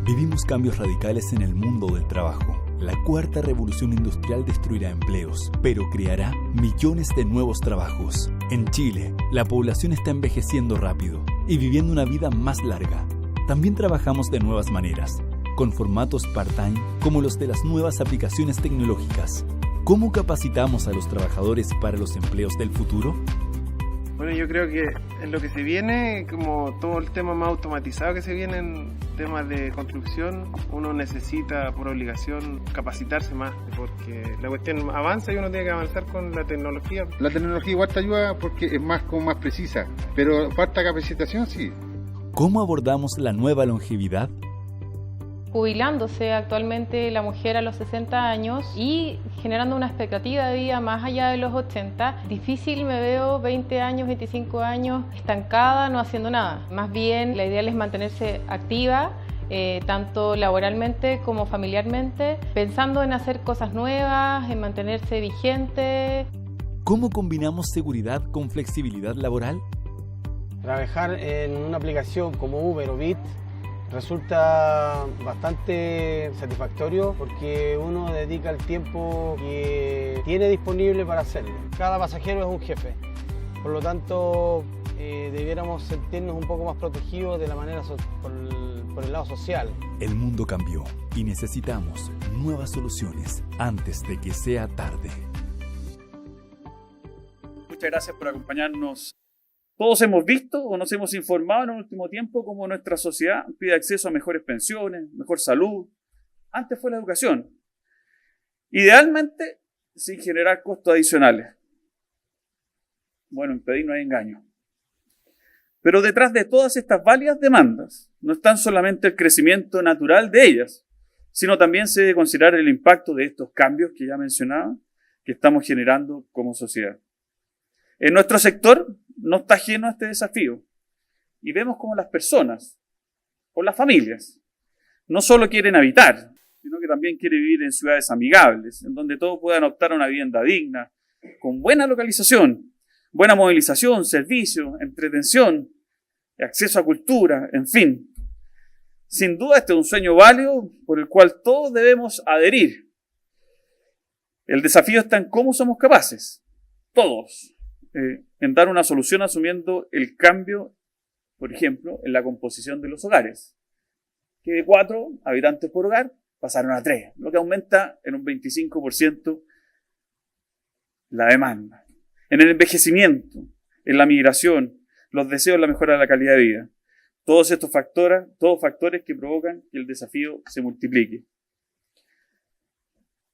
Vivimos cambios radicales en el mundo del trabajo. La cuarta revolución industrial destruirá empleos, pero creará millones de nuevos trabajos. En Chile, la población está envejeciendo rápido y viviendo una vida más larga. También trabajamos de nuevas maneras, con formatos part-time como los de las nuevas aplicaciones tecnológicas. ¿Cómo capacitamos a los trabajadores para los empleos del futuro? Bueno, yo creo que en lo que se viene, como todo el tema más automatizado que se viene en temas de construcción, uno necesita por obligación capacitarse más, porque la cuestión avanza y uno tiene que avanzar con la tecnología. La tecnología igual te ayuda porque es más precisa, pero falta capacitación, sí. ¿Cómo abordamos la nueva longevidad? Jubilándose actualmente la mujer a los 60 años y generando una expectativa de vida más allá de los 80, difícil me veo 20 años, 25 años estancada, no haciendo nada. Más bien, la idea es mantenerse activa, tanto laboralmente como familiarmente, pensando en hacer cosas nuevas, en mantenerse vigente. ¿Cómo combinamos seguridad con flexibilidad laboral? Trabajar en una aplicación como Uber o Bit resulta bastante satisfactorio porque uno dedica el tiempo que tiene disponible para hacerlo. Cada pasajero es un jefe, por lo tanto debiéramos sentirnos un poco más protegidos de la manera por el lado social. El mundo cambió y necesitamos nuevas soluciones antes de que sea tarde. Muchas gracias por acompañarnos. Todos hemos visto o nos hemos informado en el último tiempo cómo nuestra sociedad pide acceso a mejores pensiones, mejor salud. Antes fue la educación. Idealmente, sin generar costos adicionales. Bueno, en pedir no hay engaño. Pero detrás de todas estas válidas demandas, no están solamente el crecimiento natural de ellas, sino también se debe considerar el impacto de estos cambios que ya mencionaba, que estamos generando como sociedad. En nuestro sector no está ajeno a este desafío y vemos como las personas o las familias no solo quieren habitar, sino que también quieren vivir en ciudades amigables, en donde todos puedan optar a una vivienda digna, con buena localización, buena movilización, servicio, entretención, acceso a cultura, en fin. Sin duda este es un sueño válido por el cual todos debemos adherir. El desafío está en cómo somos capaces, todos, en dar una solución asumiendo el cambio, por ejemplo, en la composición de los hogares, que de 4 habitantes por hogar pasaron a 3, lo que aumenta en un 25% la demanda. En el envejecimiento, en la migración, los deseos en la mejora de la calidad de vida. Todos estos factores que provocan que el desafío se multiplique.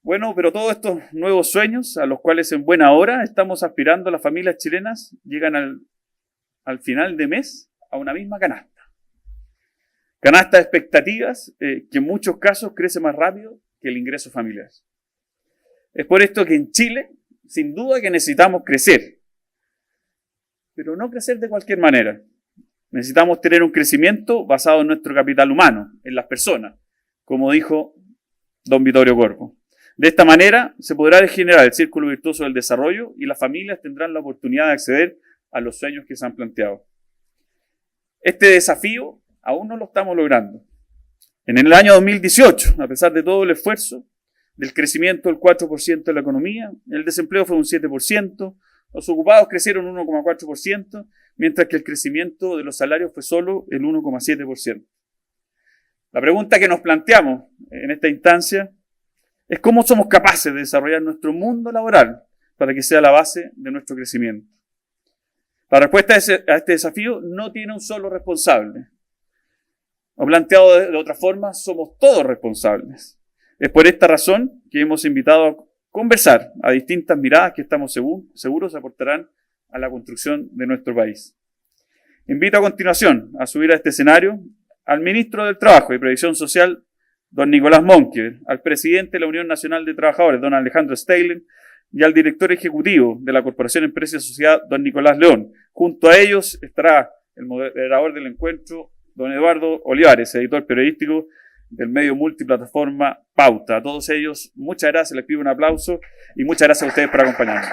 Bueno, pero todos estos nuevos sueños, a los cuales en buena hora estamos aspirando, las familias chilenas llegan al final de mes a una misma canasta. Canasta de expectativas que en muchos casos crece más rápido que el ingreso familiar. Es por esto que en Chile, sin duda que necesitamos crecer, pero no crecer de cualquier manera. Necesitamos tener un crecimiento basado en nuestro capital humano, en las personas, como dijo don Vittorio Corvo. De esta manera se podrá generar el círculo virtuoso del desarrollo y las familias tendrán la oportunidad de acceder a los sueños que se han planteado. Este desafío aún no lo estamos logrando. En el año 2018, a pesar de todo el esfuerzo, del crecimiento del 4% de la economía, el desempleo fue un 7%, los ocupados crecieron un 1,4%, mientras que el crecimiento de los salarios fue solo el 1,7%. La pregunta que nos planteamos en esta instancia es cómo somos capaces de desarrollar nuestro mundo laboral para que sea la base de nuestro crecimiento. La respuesta a este desafío no tiene un solo responsable. O planteado de otra forma, somos todos responsables. Es por esta razón que hemos invitado a conversar a distintas miradas que estamos seguros aportarán a la construcción de nuestro país. Invito a continuación a subir a este escenario al ministro del Trabajo y Previsión Social, don Nicolás Monkever, al presidente de la Unión Nacional de Trabajadores, don Alejandro Steylen, y al director ejecutivo de la Corporación Empresa y Sociedad, don Nicolás León. Junto a ellos estará el moderador del encuentro, don Eduardo Olivares, editor periodístico del medio multiplataforma Pauta. A todos ellos, muchas gracias, les pido un aplauso y muchas gracias a ustedes por acompañarnos.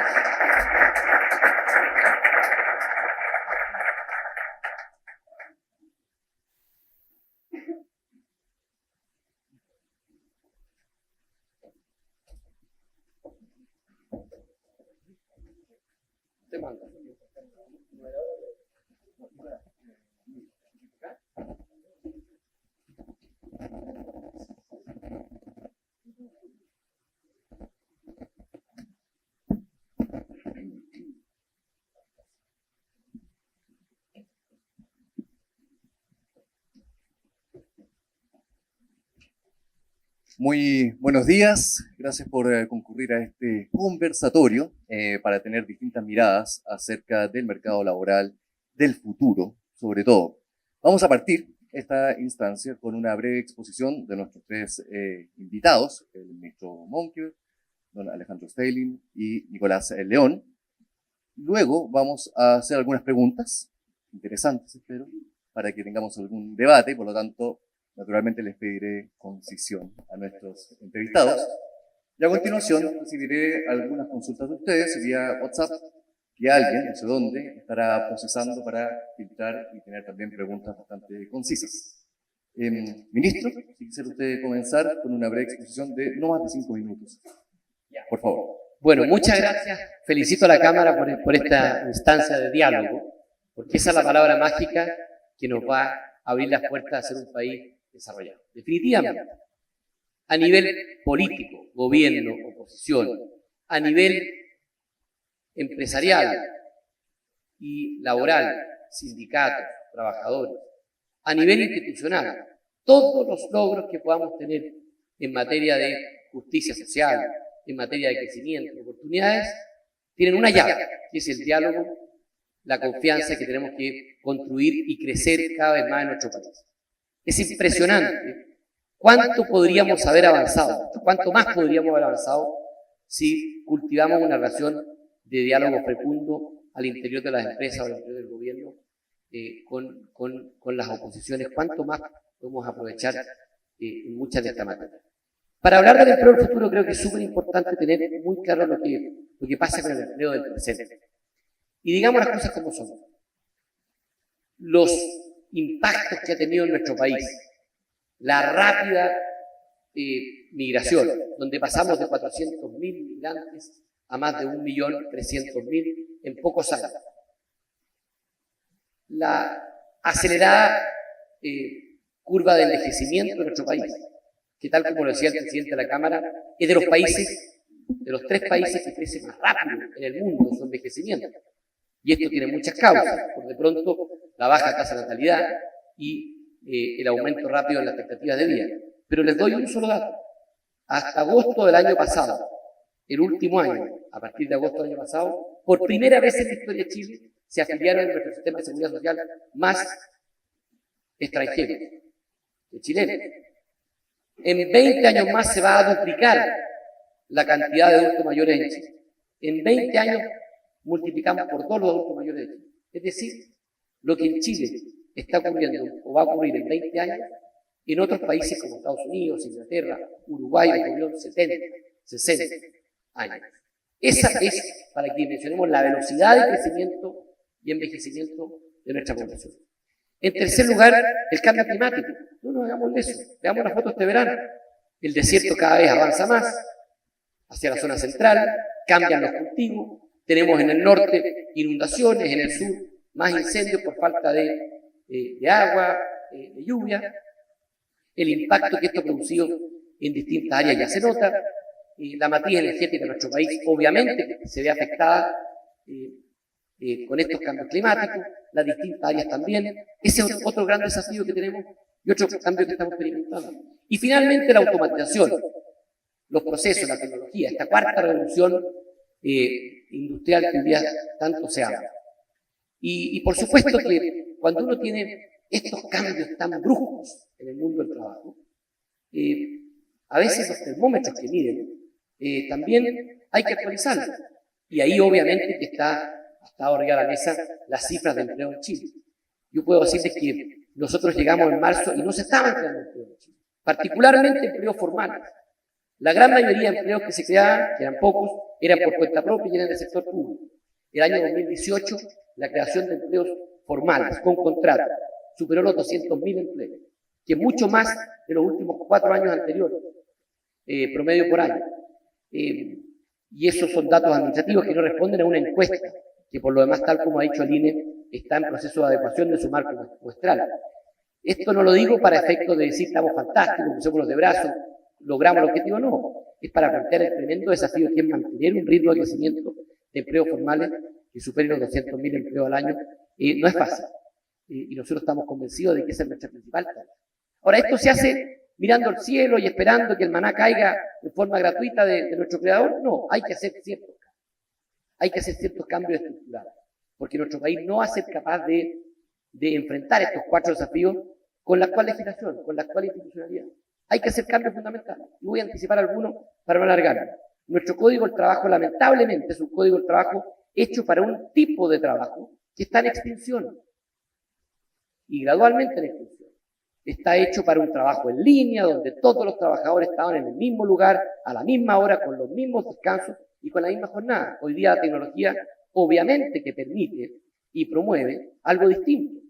manda. Muy buenos días, gracias por concurrir a este conversatorio para tener distintas miradas acerca del mercado laboral del futuro, sobre todo. Vamos a partir esta instancia con una breve exposición de nuestros tres invitados, el ministro Monker, don Alejandro Steilin y Nicolás León. Luego vamos a hacer algunas preguntas interesantes, espero, para que tengamos algún debate, por lo tanto, naturalmente les pediré concisión a nuestros entrevistados. Y a continuación recibiré algunas consultas de ustedes vía WhatsApp, que alguien, no sé dónde, estará procesando para filtrar y tener también preguntas bastante concisas. Ministro, si quisiera usted comenzar con una breve exposición de no más de 5 minutos. Por favor. Bueno, muchas gracias. Felicito a la Cámara por esta instancia de diálogo, porque esa es la palabra mágica que nos va a abrir las puertas a ser un país desarrollado. Definitivamente, a nivel político, gobierno, oposición, a nivel empresarial y laboral, sindicatos, trabajadores, a nivel institucional, todos los logros que podamos tener en materia de justicia social, en materia de crecimiento, de oportunidades, tienen una llave, que es el diálogo, la confianza que tenemos que construir y crecer cada vez más en nuestro país. Es impresionante cuánto podríamos haber avanzado, cuánto más podríamos haber avanzado si cultivamos una relación de diálogo fecundo al interior de las empresas o al interior del gobierno con las oposiciones, cuánto más podemos aprovechar en muchas de estas materias. Para hablar del empleo del futuro creo que es súper importante tener muy claro lo que pasa con el empleo del presente. Y digamos las cosas como son. Los impactos que ha tenido en nuestro país, la rápida migración, donde pasamos de 400.000 migrantes a más de 1.300.000 en pocos años. La acelerada curva de envejecimiento de nuestro país, que tal como lo decía el presidente de la Cámara, es de los países, de los 3 países que crecen más rápido en el mundo su envejecimiento. Y esto tiene muchas causas, por de pronto la baja tasa de natalidad y el aumento rápido en las expectativas de vida. Pero les doy un solo dato. Hasta agosto del año pasado, el último año, a partir de agosto del año pasado, por primera vez en la historia de Chile, se afiliaron en nuestro sistema de seguridad social más extranjeros que chilenos. En 20 años más se va a duplicar la cantidad de adultos mayores en Chile. En 20 años multiplicamos por 2 los adultos mayores de Chile. Es decir, lo que en Chile está ocurriendo o va a ocurrir en 20 años, en otros países como Estados Unidos, Inglaterra, Uruguay, ocurrió en 70, 60 años. Esa es para que dimensionemos la velocidad de crecimiento y envejecimiento de nuestra población. En tercer lugar, el cambio climático. No nos hagamos de eso. Veamos las fotos este verano. El desierto cada vez avanza más hacia la zona central, cambian los cultivos, tenemos en el norte inundaciones, en el sur más incendios por falta de agua, de lluvia. El impacto que esto ha producido en distintas áreas ya se nota. La matriz energética de nuestro país obviamente se ve afectada con estos cambios climáticos, las distintas áreas también. Ese es otro gran desafío que tenemos y otro cambio que estamos experimentando. Y finalmente la automatización, los procesos, la tecnología, esta cuarta revolución industrial que hoy día tanto se habla. Y por supuesto que cuando uno tiene estos cambios tan bruscos en el mundo del trabajo, a veces los termómetros que miden también hay que actualizarlos. Y ahí obviamente que está arriba de la mesa las cifras de empleo en Chile. Yo puedo decirles que nosotros llegamos en marzo y no se estaban creando empleo en Chile, particularmente empleos formales. La gran mayoría de empleos que se creaban, que eran pocos, eran por cuenta propia y eran del sector público. El año 2018, la creación de empleos formales, con contrato, superó los 200.000 empleos, que es mucho más de los últimos 4 años anteriores, promedio por año. Y esos son datos administrativos que no responden a una encuesta que por lo demás, tal como ha dicho el INE, está en proceso de adecuación de su marco muestral. Esto no lo digo para efectos de decir estamos fantásticos, pusimos los de brazos, logramos el objetivo, no. Es para plantear el tremendo desafío que es mantener un ritmo de crecimiento de empleos formales que supere los 200.000 empleos al año. No es fácil. Y nosotros estamos convencidos de que esa es nuestra principal tarea. Ahora, esto se hace mirando al cielo y esperando que el maná caiga de forma gratuita de nuestro creador. No, hay que hacer ciertos cambios. Hay que hacer ciertos cambios estructurales. Porque nuestro país no va a ser capaz de enfrentar estos 4 desafíos con la actual legislación, con la actual institucionalidad. Hay que hacer cambios fundamentales. Y voy a anticipar algunos para no alargarme. Nuestro Código del Trabajo, lamentablemente, es un Código del Trabajo hecho para un tipo de trabajo que está en extinción. Y gradualmente en extinción. Está hecho para un trabajo en línea, donde todos los trabajadores estaban en el mismo lugar, a la misma hora, con los mismos descansos y con la misma jornada. Hoy día la tecnología, obviamente, que permite y promueve algo distinto,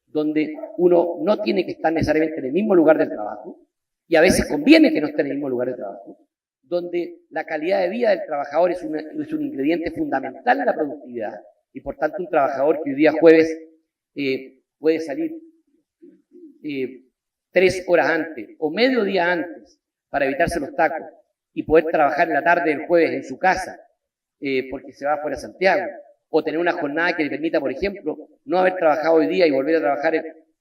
donde uno no tiene que estar necesariamente en el mismo lugar del trabajo, y a veces conviene que no esté en el mismo lugar de trabajo, donde la calidad de vida del trabajador es un ingrediente fundamental en la productividad, y por tanto un trabajador que hoy día jueves puede salir 3 horas antes o medio día antes para evitarse los tacos y poder trabajar en la tarde del jueves en su casa porque se va fuera a Santiago, o tener una jornada que le permita, por ejemplo, no haber trabajado hoy día y volver a trabajar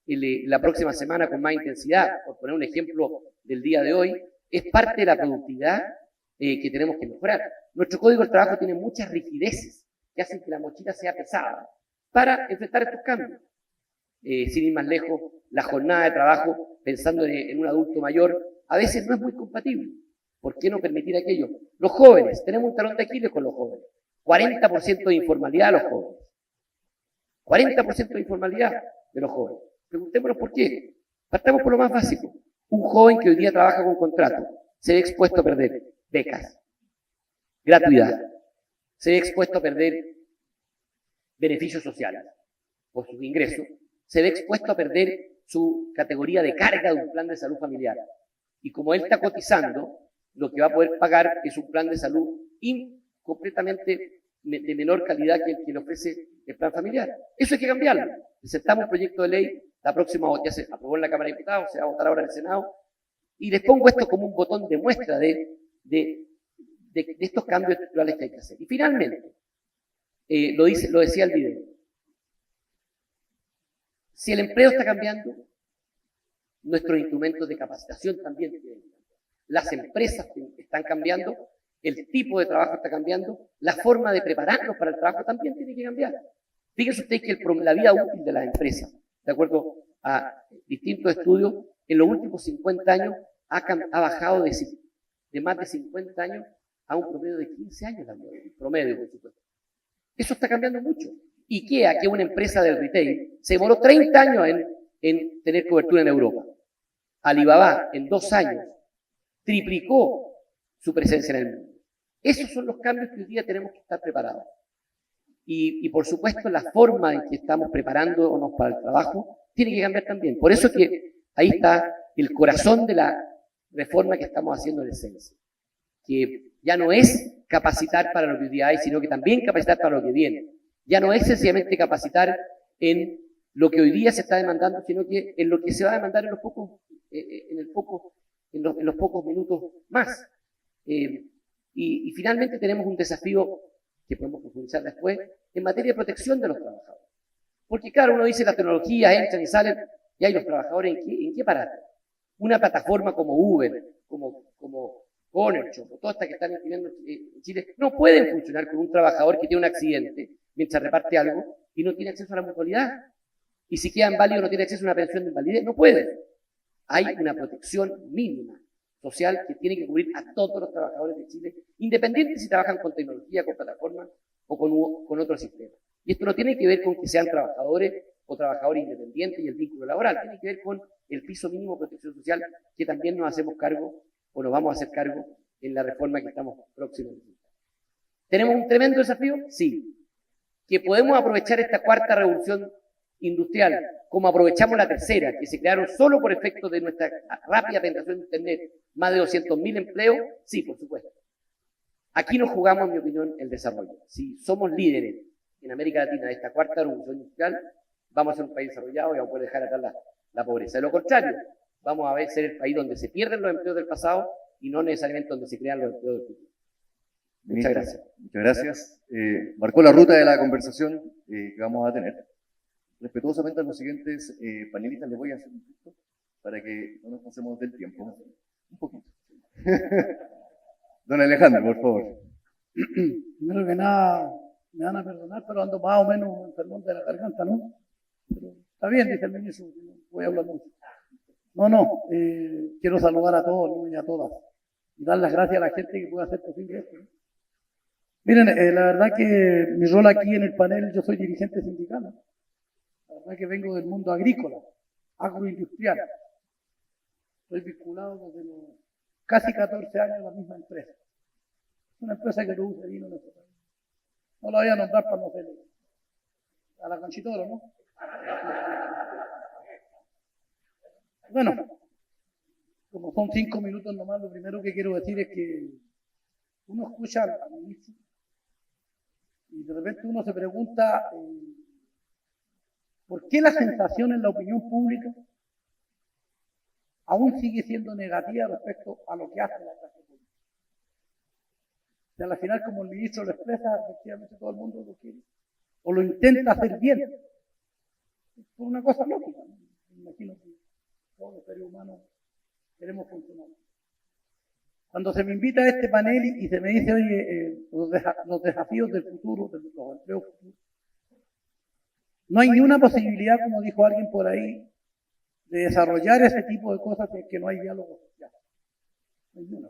la próxima semana con más intensidad, por poner un ejemplo del día de hoy, es parte de la productividad que tenemos que mejorar. Nuestro Código del Trabajo tiene muchas rigideces que hacen que la mochila sea pesada para enfrentar estos cambios. Sin ir más lejos, la jornada de trabajo, pensando en un adulto mayor, a veces no es muy compatible. ¿Por qué no permitir aquello? Los jóvenes, tenemos un talón de Aquiles con los jóvenes. 40% de informalidad de los jóvenes. 40% de informalidad de los jóvenes. Preguntémonos por qué. Partamos por lo más básico. Un joven que hoy día trabaja con contrato se ve expuesto a perder becas, gratuidad, se ve expuesto a perder beneficios sociales por sus ingresos, se ve expuesto a perder su categoría de carga de un plan de salud familiar. Y como él está cotizando, lo que va a poder pagar es un plan de salud completamente de menor calidad que el que le ofrece el plan familiar. Eso hay que cambiarlo. Presentamos un proyecto de ley, la próxima ya se aprobó en la Cámara de Diputados, se va a votar ahora en el Senado, y les pongo esto como un botón de muestra de estos cambios estructurales que hay que hacer. Y finalmente, lo decía el video, si el empleo está cambiando, nuestros instrumentos de capacitación también tienen que cambiar. Las empresas están cambiando, el tipo de trabajo está cambiando, la forma de prepararnos para el trabajo también tiene que cambiar. Fíjense ustedes que la vida útil de las empresas, de acuerdo a distintos estudios, en los últimos 50 años ha bajado de más de 50 años a un promedio de 15 años, promedio, por supuesto. Eso está cambiando mucho. IKEA, que es una empresa del retail, se demoró 30 años en tener cobertura en Europa. Alibaba, en 2 años, triplicó su presencia en el mundo. Esos son los cambios que hoy día tenemos que estar preparados. Y por supuesto, la forma en que estamos preparándonos para el trabajo tiene que cambiar también. Por eso que ahí está el corazón de la reforma que estamos haciendo en el CENSE, que ya no es capacitar para lo que hoy día hay, sino que también capacitar para lo que viene. Ya no es sencillamente capacitar en lo que hoy día se está demandando, sino que en lo que se va a demandar en los pocos minutos más. Y finalmente tenemos un desafío que podemos profundizar después en materia de protección de los trabajadores. Porque claro, uno dice las tecnologías entran y salen, y hay los trabajadores ¿en qué parar? Una plataforma como Uber, como Conershop, o todas estas que están imprimiendo en Chile, no pueden funcionar con un trabajador que tiene un accidente mientras reparte algo y no tiene acceso a la mutualidad. Y si queda inválido no tiene acceso a una pensión de invalidez, no puede. Hay una protección mínima social que tiene que cubrir a todos los trabajadores de Chile, independientemente si trabajan con tecnología, con plataformas o con otro sistema. Y esto no tiene que ver con que sean trabajadores o trabajadores independientes y el vínculo laboral, tiene que ver con el piso mínimo de protección social que también nos hacemos cargo o nos vamos a hacer cargo en la reforma que estamos próximos a presentar. ¿Tenemos un tremendo desafío? Sí. ¿Que podemos aprovechar esta cuarta revolución industrial como aprovechamos la tercera, que se crearon solo por efecto de nuestra rápida penetración de Internet, más de 200.000 empleos? Sí, por supuesto. Aquí nos jugamos, en mi opinión, el desarrollo. Si somos líderes en América Latina, de esta cuarta revolución industrial, vamos a ser un país desarrollado y vamos a poder dejar atrás la pobreza. De lo contrario, vamos a ser el país donde se pierden los empleos del pasado y no necesariamente donde se crean los empleos del futuro. Muchas gracias. Muchas gracias. Marcó la ruta de la conversación que vamos a tener. Respetuosamente a los siguientes panelistas les voy a hacer un gesto para que no nos pasemos del tiempo. Un poquito. Don Alejandro, por favor. Primero que nada, me van a perdonar, pero ando más o menos enfermo de la garganta, ¿no? Pero está bien, dice el ministro, voy a hablar mucho. No, quiero saludar a todos, ¿no? Y a todas. Y dar las gracias a la gente que puede hacer posible esto, ¿no? Miren, la verdad que mi rol aquí en el panel, yo soy dirigente sindical, ¿no? La verdad que vengo del mundo agrícola, agroindustrial. Estoy vinculado desde los casi 14 años a la misma empresa. Es una empresa que produce vino en nuestro país. No la voy a nombrar para no hacerle. A la Conchitoro, ¿no? Bueno, como son 5 minutos nomás, lo primero que quiero decir es que uno escucha al ministro y de repente uno se pregunta ¿por qué la sensación en la opinión pública aún sigue siendo negativa respecto a lo que hace la clase política? Y al final, como el ministro lo expresa, efectivamente todo el mundo lo quiere, o lo intenta hacer bien. Es una cosa lógica, ¿no? Me imagino que todos los seres humanos queremos funcionar. Cuando se me invita a este panel y se me dice, oye, los desafíos del futuro, de los empleos futuros, no hay ni una posibilidad, como dijo alguien por ahí, de desarrollar ese tipo de cosas si es que no hay diálogo social. No hay ninguna.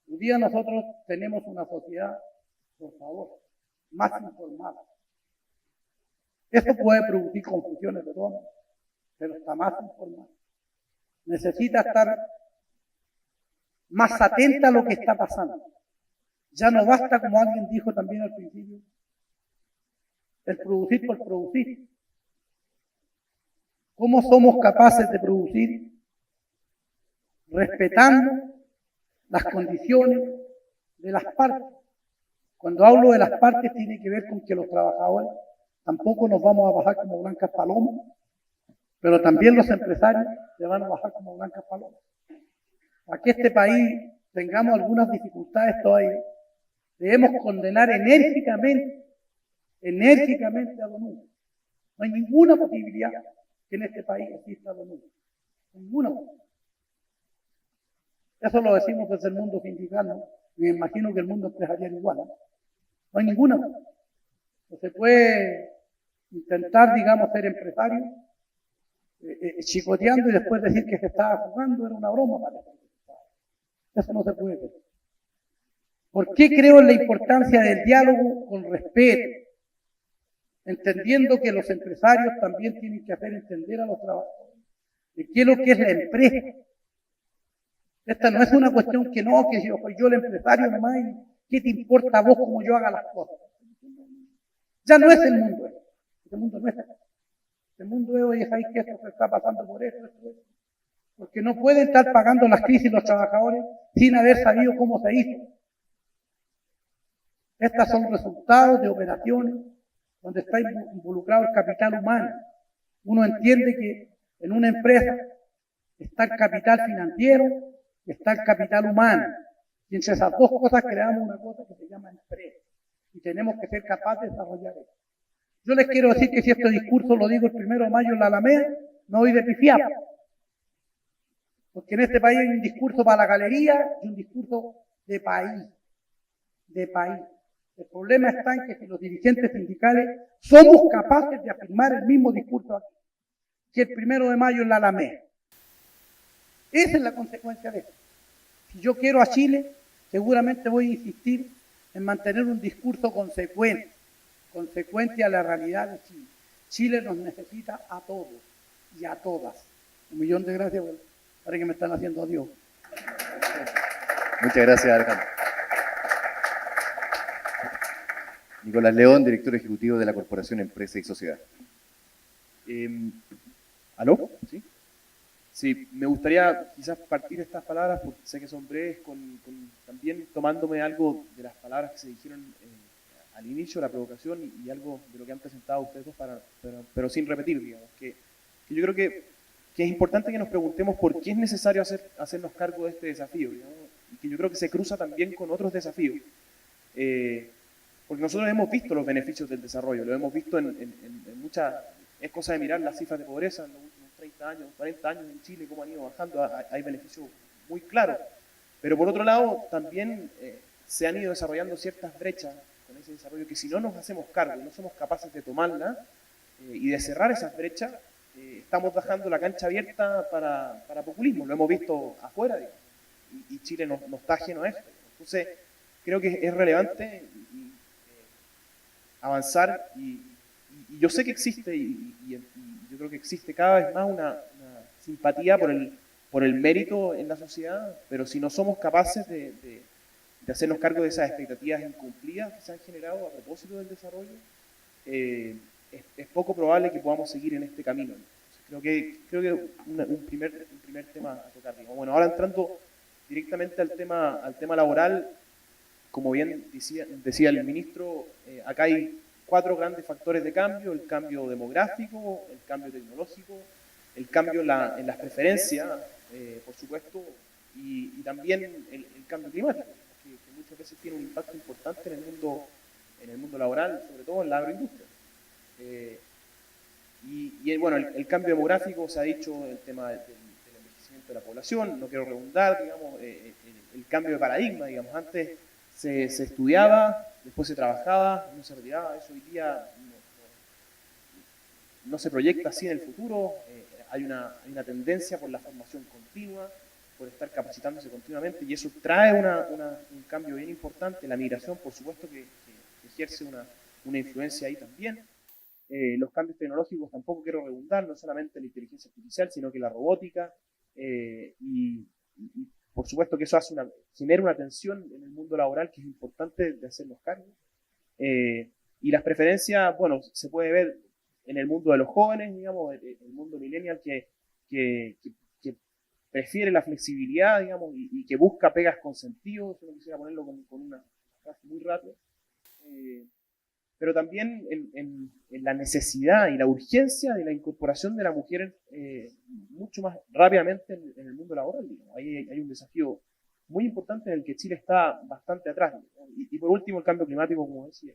Hoy día nosotros tenemos una sociedad, por favor, más informada. Eso puede producir confusiones de todas, pero está más informada. Necesita estar más atenta a lo que está pasando. Ya no basta, como alguien dijo también al principio, el producir por producir. ¿Cómo somos capaces de producir respetando las condiciones de las partes? Cuando hablo de las partes tiene que ver con que los trabajadores tampoco nos vamos a bajar como blancas palomas, pero también los empresarios se van a bajar como blancas palomas. Para que este país tengamos algunas dificultades todavía, debemos condenar enérgicamente a lo nulo. No hay ninguna posibilidad que en este país exista lo nulo. Ninguna posibilidad. Eso lo decimos desde el mundo sindical, ¿no? Y me imagino que el mundo empresarial igual, ¿no? No hay ninguna. No se puede intentar, digamos, ser empresario chicoteando y después decir que se estaba jugando, era una broma para eso. Eso no se puede hacer. ¿Por qué creo en la importancia del diálogo con respeto? Entendiendo que los empresarios también tienen que hacer entender a los trabajadores de qué es lo que es la empresa. Esta no es una cuestión que no, que yo soy yo el empresario nomás y ¿qué te importa a vos cómo yo haga las cosas? Ya no es el mundo. Este mundo no es así. Este mundo es, oye, ¿sabes que esto se está pasando por esto? Porque no pueden estar pagando las crisis los trabajadores sin haber sabido cómo se hizo. Estas son resultados de operaciones donde está involucrado el capital humano. Uno entiende que en una empresa está el capital financiero, está el capital humano. Y entre esas dos cosas creamos una cosa que se llama empresa. Y tenemos que ser capaces de desarrollar eso. Yo les quiero decir que si este discurso lo digo el 1 de mayo en la Alameda, no voy de pifiado. Porque en este país hay un discurso para la galería y un discurso de país. De país. El problema está en que si los dirigentes sindicales somos capaces de afirmar el mismo discurso aquí, que el 1 de mayo en la Alameda. Esa es la consecuencia de esto. Si yo quiero a Chile, seguramente voy a insistir en mantener un discurso consecuente a la realidad de Chile. Chile nos necesita a todos y a todas. 1.000.000 de gracias, para que me están haciendo adiós. Muchas gracias, Alejandro. Nicolás León, director ejecutivo de la Corporación Empresa y Sociedad. ¿Aló? ¿Sí? Sí, me gustaría quizás partir estas palabras, porque sé que son breves, también tomándome algo de las palabras que se dijeron al inicio, la provocación y algo de lo que han presentado ustedes dos, pero sin repetir, digamos, que yo creo que es importante que nos preguntemos por qué es necesario hacernos cargo de este desafío, digamos, y que yo creo que se cruza también con otros desafíos. Porque nosotros hemos visto los beneficios del desarrollo, lo hemos visto en muchas... Es cosa de mirar las cifras de pobreza en los últimos 30 años, 40 años en Chile, cómo han ido bajando, hay beneficios muy claros. Pero por otro lado, también se han ido desarrollando ciertas brechas con ese desarrollo que si no nos hacemos cargo, no somos capaces de tomarla y de cerrar esas brechas, estamos dejando la cancha abierta para populismo. Lo hemos visto afuera, digamos, y Chile no está ajeno a esto. Entonces, creo que es relevante avanzar y yo sé que existe y yo creo que existe cada vez más una simpatía por el mérito en la sociedad, pero si no somos capaces de hacernos cargo de esas expectativas incumplidas que se han generado a propósito del desarrollo, es poco probable que podamos seguir en este camino. Entonces, creo que un primer tema a tocar. Bueno, ahora entrando directamente al tema laboral, como bien decía el ministro, acá hay 4 grandes factores de cambio: el cambio demográfico, el cambio tecnológico, el cambio en las preferencias, por supuesto, y también el cambio climático, que muchas veces tiene un impacto importante en el mundo laboral, sobre todo en la agroindustria. Bueno, el cambio demográfico, se ha dicho, el tema del envejecimiento de la población, no quiero redundar, digamos, el cambio de paradigma, digamos, antes se estudiaba, después se trabajaba, no se retiraba. Eso hoy día no se proyecta así en el futuro. Hay una tendencia por la formación continua, por estar capacitándose continuamente, y eso trae un cambio bien importante. La migración, por supuesto, que ejerce una influencia ahí también. Los cambios tecnológicos, tampoco quiero redundar, no solamente la inteligencia artificial, sino que la robótica, y por supuesto que eso genera una tensión en el mundo laboral que es importante de hacernos cargo. Y las preferencias, bueno, se puede ver en el mundo de los jóvenes, digamos, el mundo millennial que prefiere la flexibilidad, digamos, y que busca pegas con sentido. Yo no quisiera ponerlo con una frase muy rápida. Pero también en la necesidad y la urgencia de la incorporación de la mujer mucho más rápidamente en el mundo laboral. Ahí hay un desafío muy importante en el que Chile está bastante atrás. Y por último, el cambio climático, como decía.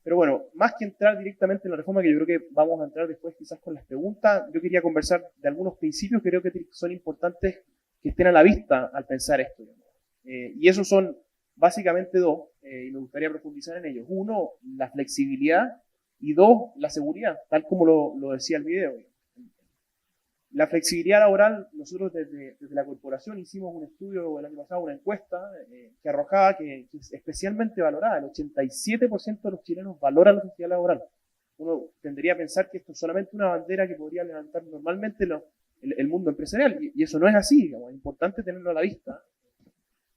Pero bueno, más que entrar directamente en la reforma, que yo creo que vamos a entrar después quizás con las preguntas, yo quería conversar de algunos principios que creo que son importantes que estén a la vista al pensar esto. Y esos son básicamente 2, y me gustaría profundizar en ellos. 1, la flexibilidad, y 2, la seguridad, tal como lo decía el video. La flexibilidad laboral, nosotros desde la corporación hicimos un estudio el año pasado, una encuesta que arrojaba que es especialmente valorada. El 87% de los chilenos valoran la flexibilidad laboral. Uno tendría a pensar que esto es solamente una bandera que podría levantar normalmente el mundo empresarial, y eso no es así, digamos. Es importante tenerlo a la vista.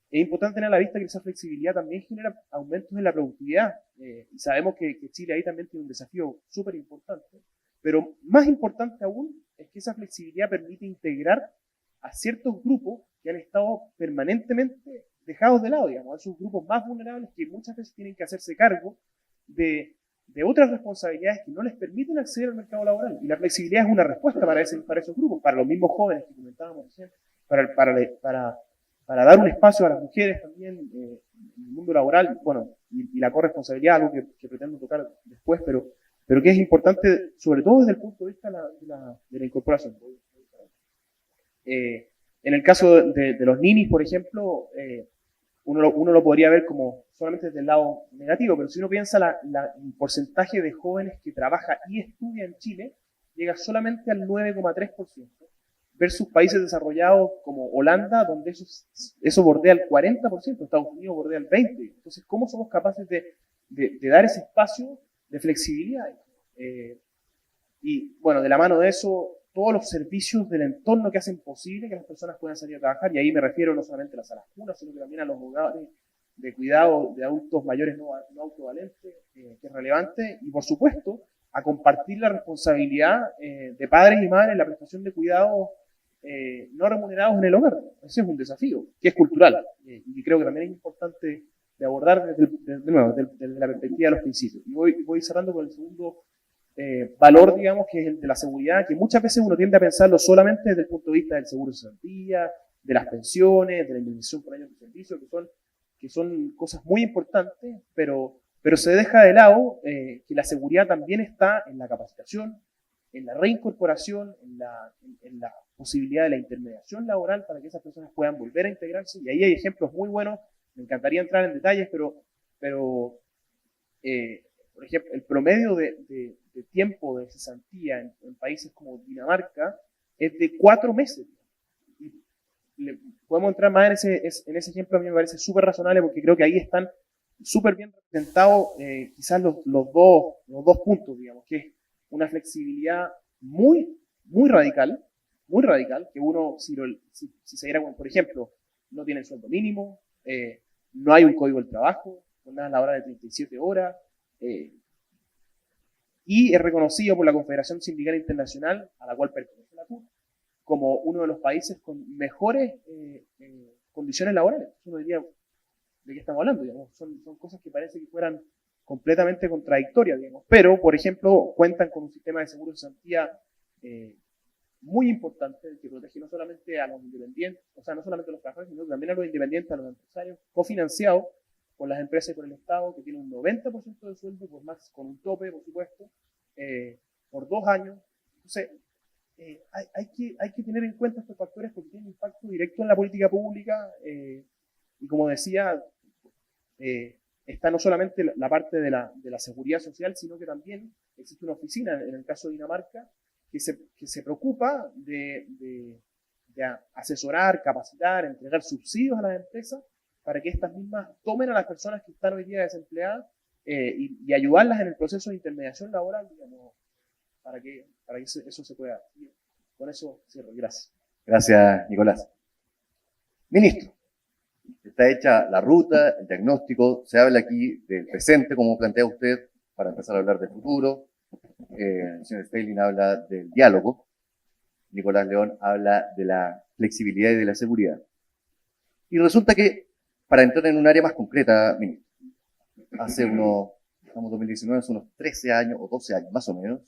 Es importante tener a la vista que esa flexibilidad también genera aumentos en la productividad, y sabemos que Chile ahí también tiene un desafío súper importante, pero más importante aún es que esa flexibilidad permite integrar a ciertos grupos que han estado permanentemente dejados de lado, digamos, a esos grupos más vulnerables que muchas veces tienen que hacerse cargo de otras responsabilidades que no les permiten acceder al mercado laboral, y la flexibilidad es una respuesta para esos grupos, para los mismos jóvenes que comentábamos recién, para dar un espacio a las mujeres también en el mundo laboral, bueno, y la corresponsabilidad, algo que pretendo tocar después, pero que es importante, sobre todo desde el punto de vista de la incorporación. En el caso de los ninis, por ejemplo, uno lo podría ver como solamente desde el lado negativo, pero si uno piensa el porcentaje de jóvenes que trabaja y estudia en Chile, llega solamente al 9,3%. Versus países desarrollados como Holanda, donde eso bordea el 40%, Estados Unidos bordea el 20%. Entonces, ¿cómo somos capaces de dar ese espacio de flexibilidad? Y bueno, de la mano de eso, todos los servicios del entorno que hacen posible que las personas puedan salir a trabajar, y ahí me refiero no solamente a las salas cunas, sino que también a los hogares de cuidado de adultos mayores no autovalentes, que es relevante, y por supuesto, a compartir la responsabilidad de padres y madres en la prestación de cuidados no remunerados en el hogar. Ese es un desafío, que es cultural, y creo que también es importante abordar de nuevo, desde la perspectiva de los principios. Y voy cerrando con el segundo valor, digamos, que es el de la seguridad, que muchas veces uno tiende a pensarlo solamente desde el punto de vista del seguro de cesantía, de las pensiones, de la indemnización por años de servicio, que son cosas muy importantes, pero se deja de lado que la seguridad también está en la capacitación, en la reincorporación, en la posibilidad de la intermediación laboral para que esas personas puedan volver a integrarse. Y ahí hay ejemplos muy buenos. Me encantaría entrar en detalles, pero por ejemplo, el promedio de tiempo de cesantía en países como Dinamarca es de 4 meses. Podemos entrar más en ese ejemplo. A mí me parece súper razonable porque creo que ahí están súper bien representados quizás los dos puntos, digamos, que es una flexibilidad muy radical, que uno, si se diera, por ejemplo, no tiene el sueldo mínimo, no hay un código del trabajo, jornadas laborales de 37 horas, y es reconocido por la Confederación Sindical Internacional, a la cual pertenece la CUT, como uno de los países con mejores condiciones laborales. Uno diría, ¿de qué estamos hablando? Digamos, son cosas que parece que fueran completamente contradictorias, digamos. Pero, por ejemplo, cuentan con un sistema de seguro de cesantía muy importante que protege no solamente a los independientes, o sea, no solamente a los trabajadores, sino también a los independientes, a los empresarios, cofinanciado por las empresas y por el Estado, que tiene un 90% de sueldo, pues más con un tope, por supuesto, por 2 años. Entonces, hay que tener en cuenta estos factores porque tienen impacto directo en la política pública, y como decía, está no solamente la parte de la seguridad social, sino que también existe una oficina, en el caso de Dinamarca, que se preocupa de asesorar, capacitar, entregar subsidios a las empresas para que estas mismas tomen a las personas que están hoy día desempleadas y ayudarlas en el proceso de intermediación laboral, digamos, para que eso se pueda. Con eso cierro. Gracias. Gracias, Nicolás. Ministro, está hecha la ruta, el diagnóstico, se habla aquí del presente, como plantea usted, para empezar a hablar del futuro. El señor Steilin habla del diálogo, Nicolás León habla de la flexibilidad y de la seguridad. Y resulta que, para entrar en un área más concreta, ministro, estamos en 2019, hace unos 13 años o 12 años más o menos,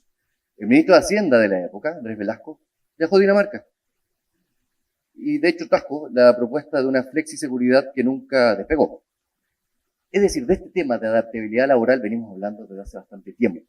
el ministro de Hacienda de la época, Andrés Velasco, viajó a Dinamarca. Y de hecho trajo la propuesta de una flexiseguridad que nunca despegó. Es decir, de este tema de adaptabilidad laboral venimos hablando desde hace bastante tiempo.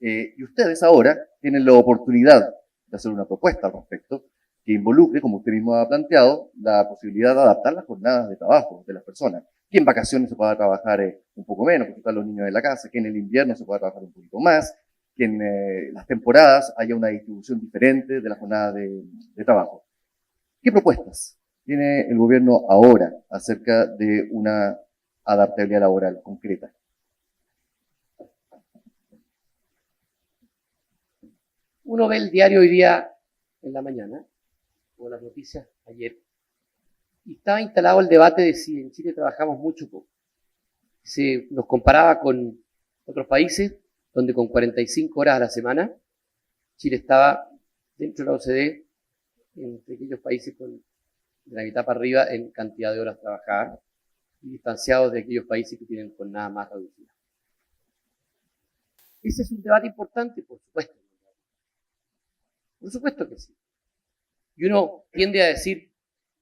Y ustedes ahora tienen la oportunidad de hacer una propuesta al respecto que involucre, como usted mismo ha planteado, la posibilidad de adaptar las jornadas de trabajo de las personas. Que en vacaciones se pueda trabajar un poco menos, porque están los niños en la casa, que en el invierno se pueda trabajar un poquito más, que en las temporadas haya una distribución diferente de las jornadas de trabajo. ¿Qué propuestas tiene el gobierno ahora acerca de una adaptabilidad laboral concreta? Uno ve el diario hoy día en la mañana, o las noticias ayer, y estaba instalado el debate de si en Chile trabajamos mucho o poco. Se nos comparaba con otros países, donde con 45 horas a la semana, Chile estaba dentro de la OCDE, entre aquellos países con de la mitad para arriba en cantidad de horas trabajadas, y distanciados de aquellos países que tienen jornada más reducida. Ese es un debate importante, por supuesto. Por supuesto que sí. Y uno tiende a decir,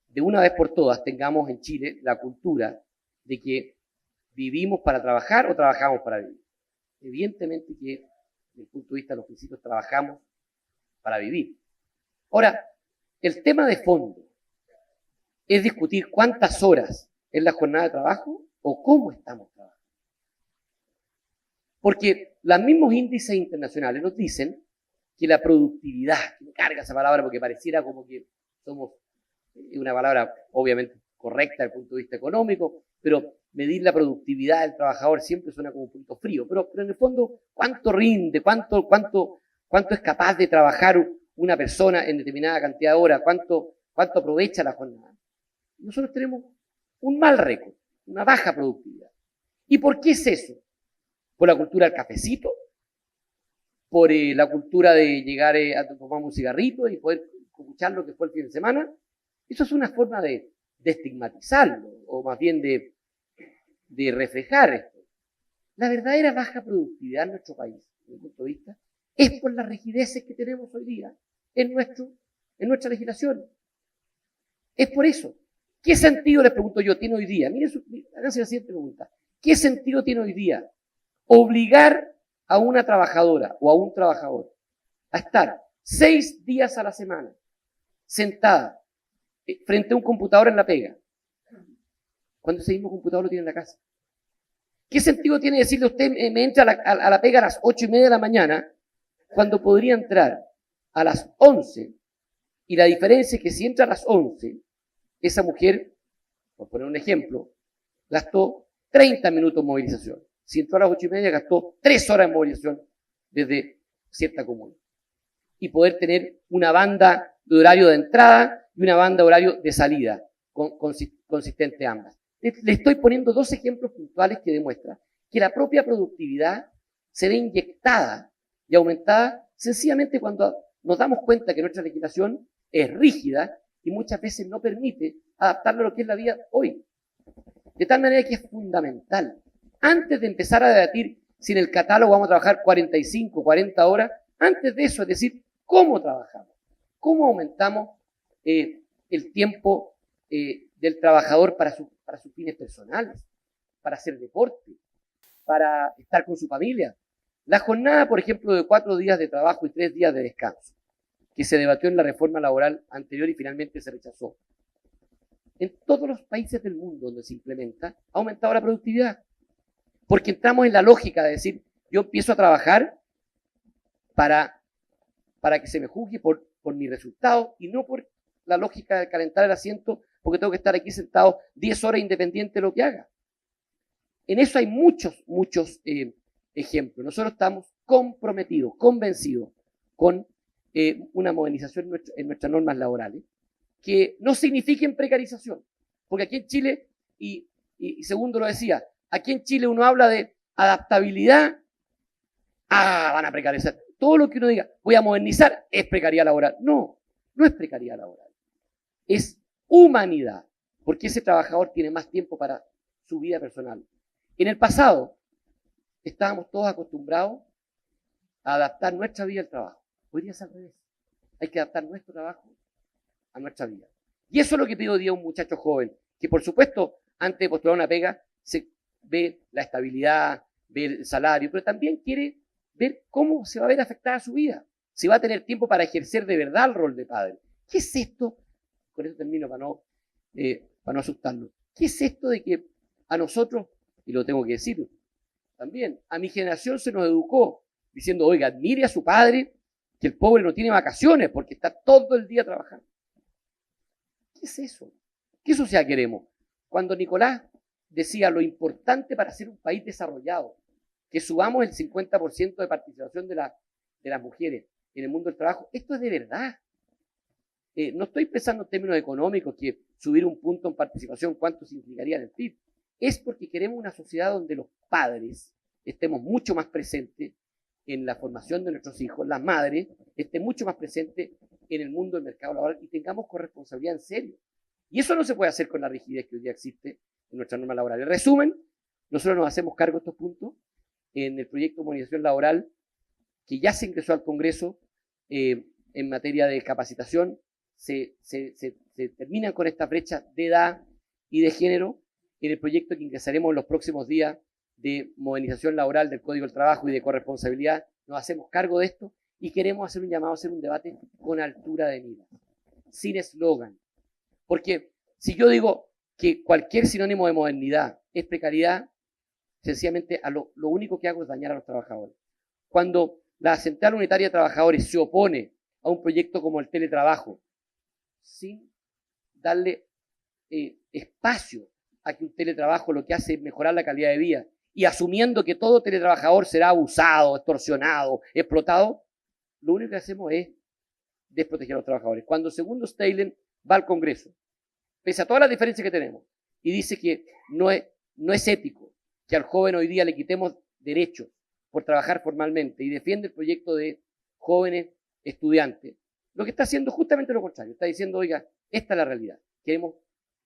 de una vez por todas, tengamos en Chile la cultura de que vivimos para trabajar o trabajamos para vivir. Evidentemente que, desde el punto de vista de los principios, trabajamos para vivir. Ahora, el tema de fondo es discutir cuántas horas es la jornada de trabajo o cómo estamos trabajando. Porque los mismos índices internacionales nos dicen que la productividad, que me carga esa palabra porque pareciera como que somos una palabra obviamente correcta desde el punto de vista económico, pero medir la productividad del trabajador siempre suena como un punto frío. Pero en el fondo, ¿cuánto rinde? ¿Cuánto es capaz de trabajar una persona en determinada cantidad de horas? ¿Cuánto aprovecha la jornada? Nosotros tenemos un mal récord, una baja productividad. ¿Y por qué es eso? ¿Por la cultura del cafecito? ¿Por la cultura de llegar a tomar un cigarrito y poder escuchar lo que fue el fin de semana? Eso es una forma de estigmatizarlo, o más bien de de reflejar esto. La verdadera baja productividad en nuestro país, desde mi punto de vista, es por las rigideces que tenemos hoy día en nuestra legislación. Es por eso. ¿Qué sentido, les pregunto yo, tiene hoy día? Miren, háganse la siguiente pregunta. ¿Qué sentido tiene hoy día obligar a una trabajadora o a un trabajador a estar 6 días a la semana sentada frente a un computador en la pega, cuando ese mismo computador lo tiene en la casa? ¿Qué sentido tiene decirle a usted, me entra a la pega a las 8:30 de la mañana, cuando podría entrar a las 11? Y la diferencia es que si entra a las 11, esa mujer, por poner un ejemplo, gastó 30 minutos en movilización. Si entró a las 8:30, gastó 3 horas en movilización desde cierta comuna. Y poder tener una banda de horario de entrada y una banda de horario de salida, consistente ambas. Le estoy poniendo 2 ejemplos puntuales que demuestran que la propia productividad se ve inyectada y aumentada sencillamente cuando nos damos cuenta que nuestra legislación es rígida y muchas veces no permite adaptarlo a lo que es la vida hoy. De tal manera que es fundamental, antes de empezar a debatir si en el catálogo vamos a trabajar 45, 40 horas, antes de eso, es decir, cómo trabajamos, cómo aumentamos el tiempo del trabajador para sus fines personales, para hacer deporte, para estar con su familia. La jornada, por ejemplo, de 4 días de trabajo y 3 días de descanso, que se debatió en la reforma laboral anterior y finalmente se rechazó. En todos los países del mundo donde se implementa, ha aumentado la productividad. Porque entramos en la lógica de decir, yo empiezo a trabajar para que se me juzgue por mi resultado y no por la lógica de calentar el asiento porque tengo que estar aquí sentado 10 horas independiente de lo que haga. En eso hay muchos ejemplos. Nosotros estamos comprometidos, convencidos con una modernización en nuestras normas laborales que no signifiquen precarización. Porque aquí en Chile, y Segundo lo decía, aquí en Chile uno habla de adaptabilidad, van a precarizar. Todo lo que uno diga, voy a modernizar, es precariedad laboral. No, no es precariedad laboral. Es humanidad, porque ese trabajador tiene más tiempo para su vida personal. En el pasado, estábamos todos acostumbrados a adaptar nuestra vida al trabajo. Hoy día es al revés. Hay que adaptar nuestro trabajo a nuestra vida. Y eso es lo que pido hoy día a un muchacho joven, que por supuesto, antes de postular una pega, se ve la estabilidad, ve el salario, pero también quiere ver cómo se va a ver afectada su vida. Si va a tener tiempo para ejercer de verdad el rol de padre. ¿Qué es esto? Con eso termino para no asustarlo. ¿Qué es esto de que a nosotros, y lo tengo que decir también, a mi generación se nos educó diciendo, oiga, admire a su padre, que el pobre no tiene vacaciones porque está todo el día trabajando? ¿Qué es eso? ¿Qué sociedad queremos? Cuando Nicolás decía lo importante para ser un país desarrollado, que subamos el 50% de participación de las mujeres en el mundo del trabajo, esto es de verdad. No estoy pensando en términos económicos, que subir un punto en participación, cuánto significaría en el PIB. Es porque queremos una sociedad donde los padres estemos mucho más presentes en la formación de nuestros hijos, las madres estén mucho más presentes en el mundo del mercado laboral y tengamos corresponsabilidad en serio. Y eso no se puede hacer con la rigidez que hoy día existe en nuestra norma laboral. En resumen, nosotros nos hacemos cargo de estos puntos en el proyecto de modernización laboral que ya se ingresó al Congreso en materia de capacitación. Se terminan con esta brecha de edad y de género en el proyecto que ingresaremos en los próximos días de modernización laboral del Código del Trabajo y de corresponsabilidad. Nos hacemos cargo de esto y queremos hacer un llamado, hacer un debate con altura de miras, sin eslogan. Porque si yo digo que cualquier sinónimo de modernidad es precariedad, sencillamente lo único que hago es dañar a los trabajadores. Cuando la Central Unitaria de Trabajadores se opone a un proyecto como el teletrabajo, sin darle espacio a que un teletrabajo lo que hace es mejorar la calidad de vida, y asumiendo que todo teletrabajador será abusado, extorsionado, explotado, lo único que hacemos es desproteger a los trabajadores. Cuando Segundo Steylen va al Congreso, pese a todas las diferencias que tenemos, y dice que no es ético que al joven hoy día le quitemos derechos por trabajar formalmente, y defiende el proyecto de jóvenes estudiantes, lo que está haciendo justamente lo contrario. Está diciendo, oiga, esta es la realidad. Queremos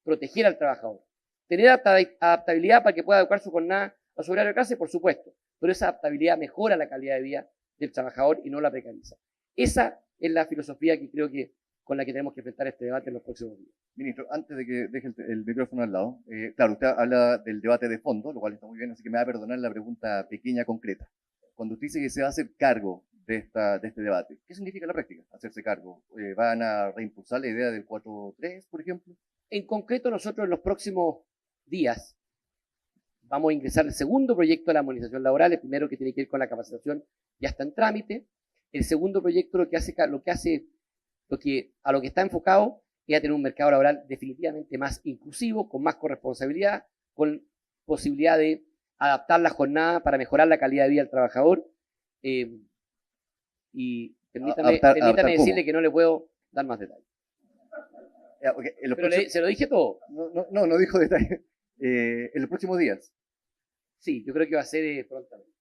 proteger al trabajador. tener adaptabilidad para que pueda adecuar su jornada a su horario de clase, por supuesto, pero esa adaptabilidad mejora la calidad de vida del trabajador y no la precariza. Esa es la filosofía que creo que con la que tenemos que enfrentar este debate en los próximos días. Ministro, antes de que deje el micrófono al lado, claro, usted habla del debate de fondo, lo cual está muy bien, así que me va a perdonar la pregunta pequeña, concreta. Cuando usted dice que se va a hacer cargo de este debate, ¿qué significa en la práctica hacerse cargo? ¿Van a reimpulsar la idea del 4-3, por ejemplo? En concreto, nosotros en los próximos días vamos a ingresar el segundo proyecto de la armonización laboral. El primero, que tiene que ver con la capacitación, ya está en trámite. El segundo proyecto a lo que está enfocado es a tener un mercado laboral definitivamente más inclusivo, con más corresponsabilidad, con posibilidad de adaptar la jornada para mejorar la calidad de vida del trabajador. Y permítame decirle que no le puedo dar más detalles. Okay, se lo dije todo. No dijo detalles. En los próximos días. Sí, yo creo que va a ser prontamente.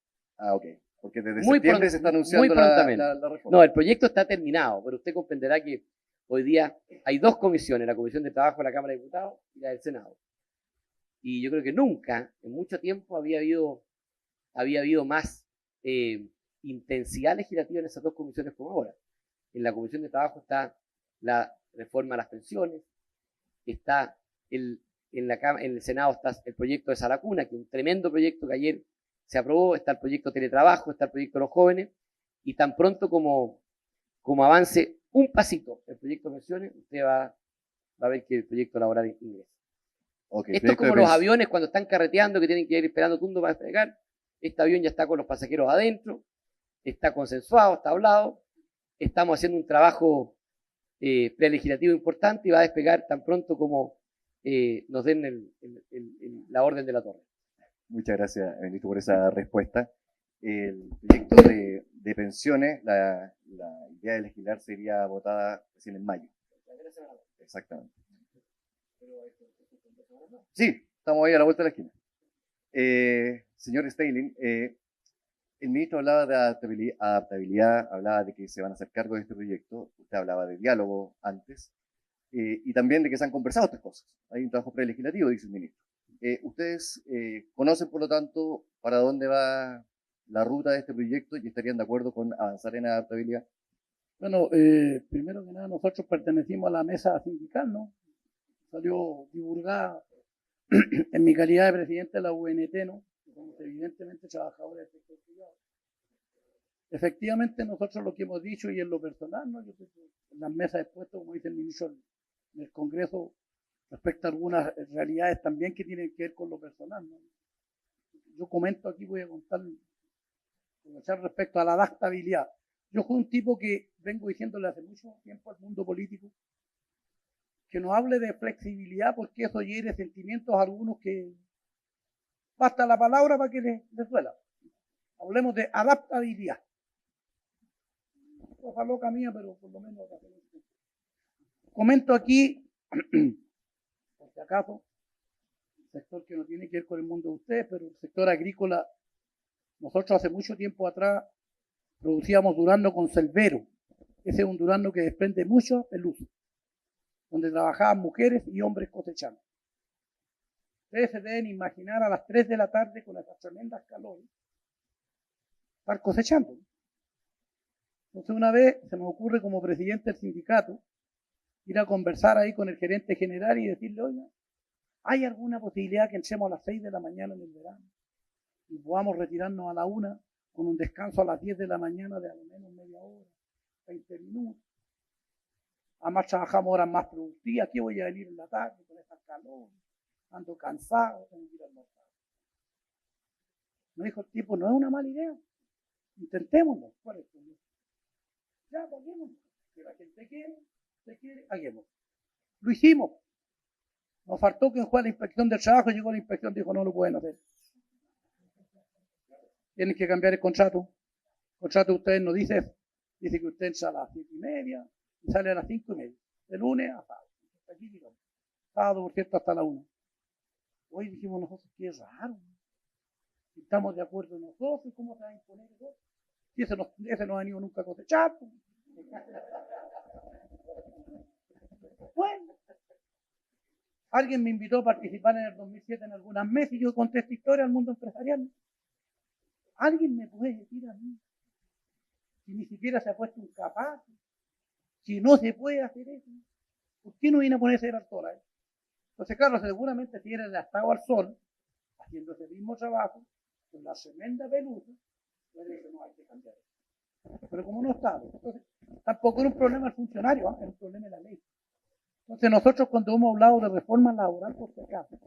Ok. Porque desde septiembre se está anunciando la reforma. No, el proyecto está terminado, pero usted comprenderá que hoy día hay dos comisiones, la Comisión de Trabajo de la Cámara de Diputados y la del Senado. Y yo creo que nunca, en mucho tiempo, había habido más intensidad legislativa en esas dos comisiones como ahora. En la Comisión de Trabajo está la reforma a las pensiones, está en el Senado está el proyecto de Salacuna, que es un tremendo proyecto que ayer se aprobó, está el proyecto de teletrabajo, está el proyecto de los jóvenes, y tan pronto como avance un pasito el proyecto de pensiones, usted va a ver que el proyecto laboral ingresa. Okay, esto es como los aviones cuando están carreteando, que tienen que ir esperando turno para despegar. Este avión ya está con los pasajeros adentro, está consensuado, está hablado, estamos haciendo un trabajo prelegislativo importante y va a despegar tan pronto como nos den la orden de la torre. Muchas gracias, ministro, por esa respuesta. El proyecto de pensiones, la idea de legislar sería votada recién en mayo. Exactamente. Sí, estamos ahí a la vuelta de la esquina. Señor Steyling, el ministro hablaba de adaptabilidad, hablaba de que se van a hacer cargo de este proyecto, usted hablaba de diálogo antes, y también de que se han conversado otras cosas. Hay un trabajo prelegislativo, dice el ministro. ¿Ustedes conocen, por lo tanto, para dónde va la ruta de este proyecto y estarían de acuerdo con avanzar en adaptabilidad? Bueno, primero que nada, nosotros pertenecimos a la mesa sindical, ¿no? Salió divulgada en mi calidad de presidente de la UNT, ¿no? Somos evidentemente trabajadores del sector privado. Efectivamente, nosotros lo que hemos dicho, y en lo personal, ¿no? Yo creo que en las mesas expuestas, como dice el ministro en el Congreso, respecto a algunas realidades también que tienen que ver con lo personal, ¿no? Yo comento aquí, voy a contar respecto a la adaptabilidad. Yo soy un tipo que vengo diciéndole hace mucho tiempo al mundo político que no hable de flexibilidad, porque eso hiere sentimientos a algunos que basta la palabra para que les duela. Hablemos de adaptabilidad. Cosa loca mía, pero por lo menos comento aquí, por si acaso, un sector que no tiene que ver con el mundo de ustedes, pero el sector agrícola. Nosotros hace mucho tiempo atrás producíamos durazno con selvero. Ese es un durazno que desprende mucho pelusa, donde trabajaban mujeres y hombres cosechando. Ustedes se deben imaginar a las 3 de la tarde con esas tremendas calores, estar cosechando. Entonces una vez se me ocurre como presidente del sindicato ir a conversar ahí con el gerente general y decirle, oiga, ¿hay alguna posibilidad que entremos a las 6 de la mañana en el verano y podamos retirarnos a la 1 con un descanso a las 10 de la mañana de a lo menos media hora, 20 minutos? Además trabajamos horas más productivas. Aquí voy a venir en la tarde con esas calores, ando cansado, tengo que ir a almorzar. Me dijo el tipo, no es una mala idea, intentémoslo. ¿Cuál es tu idea? Ya, hagámoslo. Si la gente quiere, hagámoslo. Lo hicimos. Nos faltó que fue a la inspección del trabajo, llegó la inspección y dijo, no lo pueden hacer. Tienen que cambiar el contrato. El contrato de ustedes no dice que usted entra a las 7:30 y sale a las 5:30, de lunes a sábado. Aquí digamos. Sábado, por cierto, hasta la 1. Hoy dijimos nosotros, qué raro. Si estamos de acuerdo nosotros, ¿cómo se va a imponer eso? Si ese no ha venido nunca a cosechar. Bueno, Alguien me invitó a participar en el 2007 en algunas mesas y yo conté esta historia al mundo empresarial. ¿Alguien me puede decir a mí si ni siquiera se ha puesto un capaz? Si no se puede hacer eso, ¿por qué no viene a ponerse el actor ahí? Entonces, claro, seguramente si eres estado al sol, haciendo ese mismo trabajo, con la tremenda pelusa, pues dice, no hay que cambiar eso. Pero como no está, entonces, tampoco era un problema del funcionario, era un problema de la ley. Entonces, nosotros cuando hemos hablado de reforma laboral, por si acaso,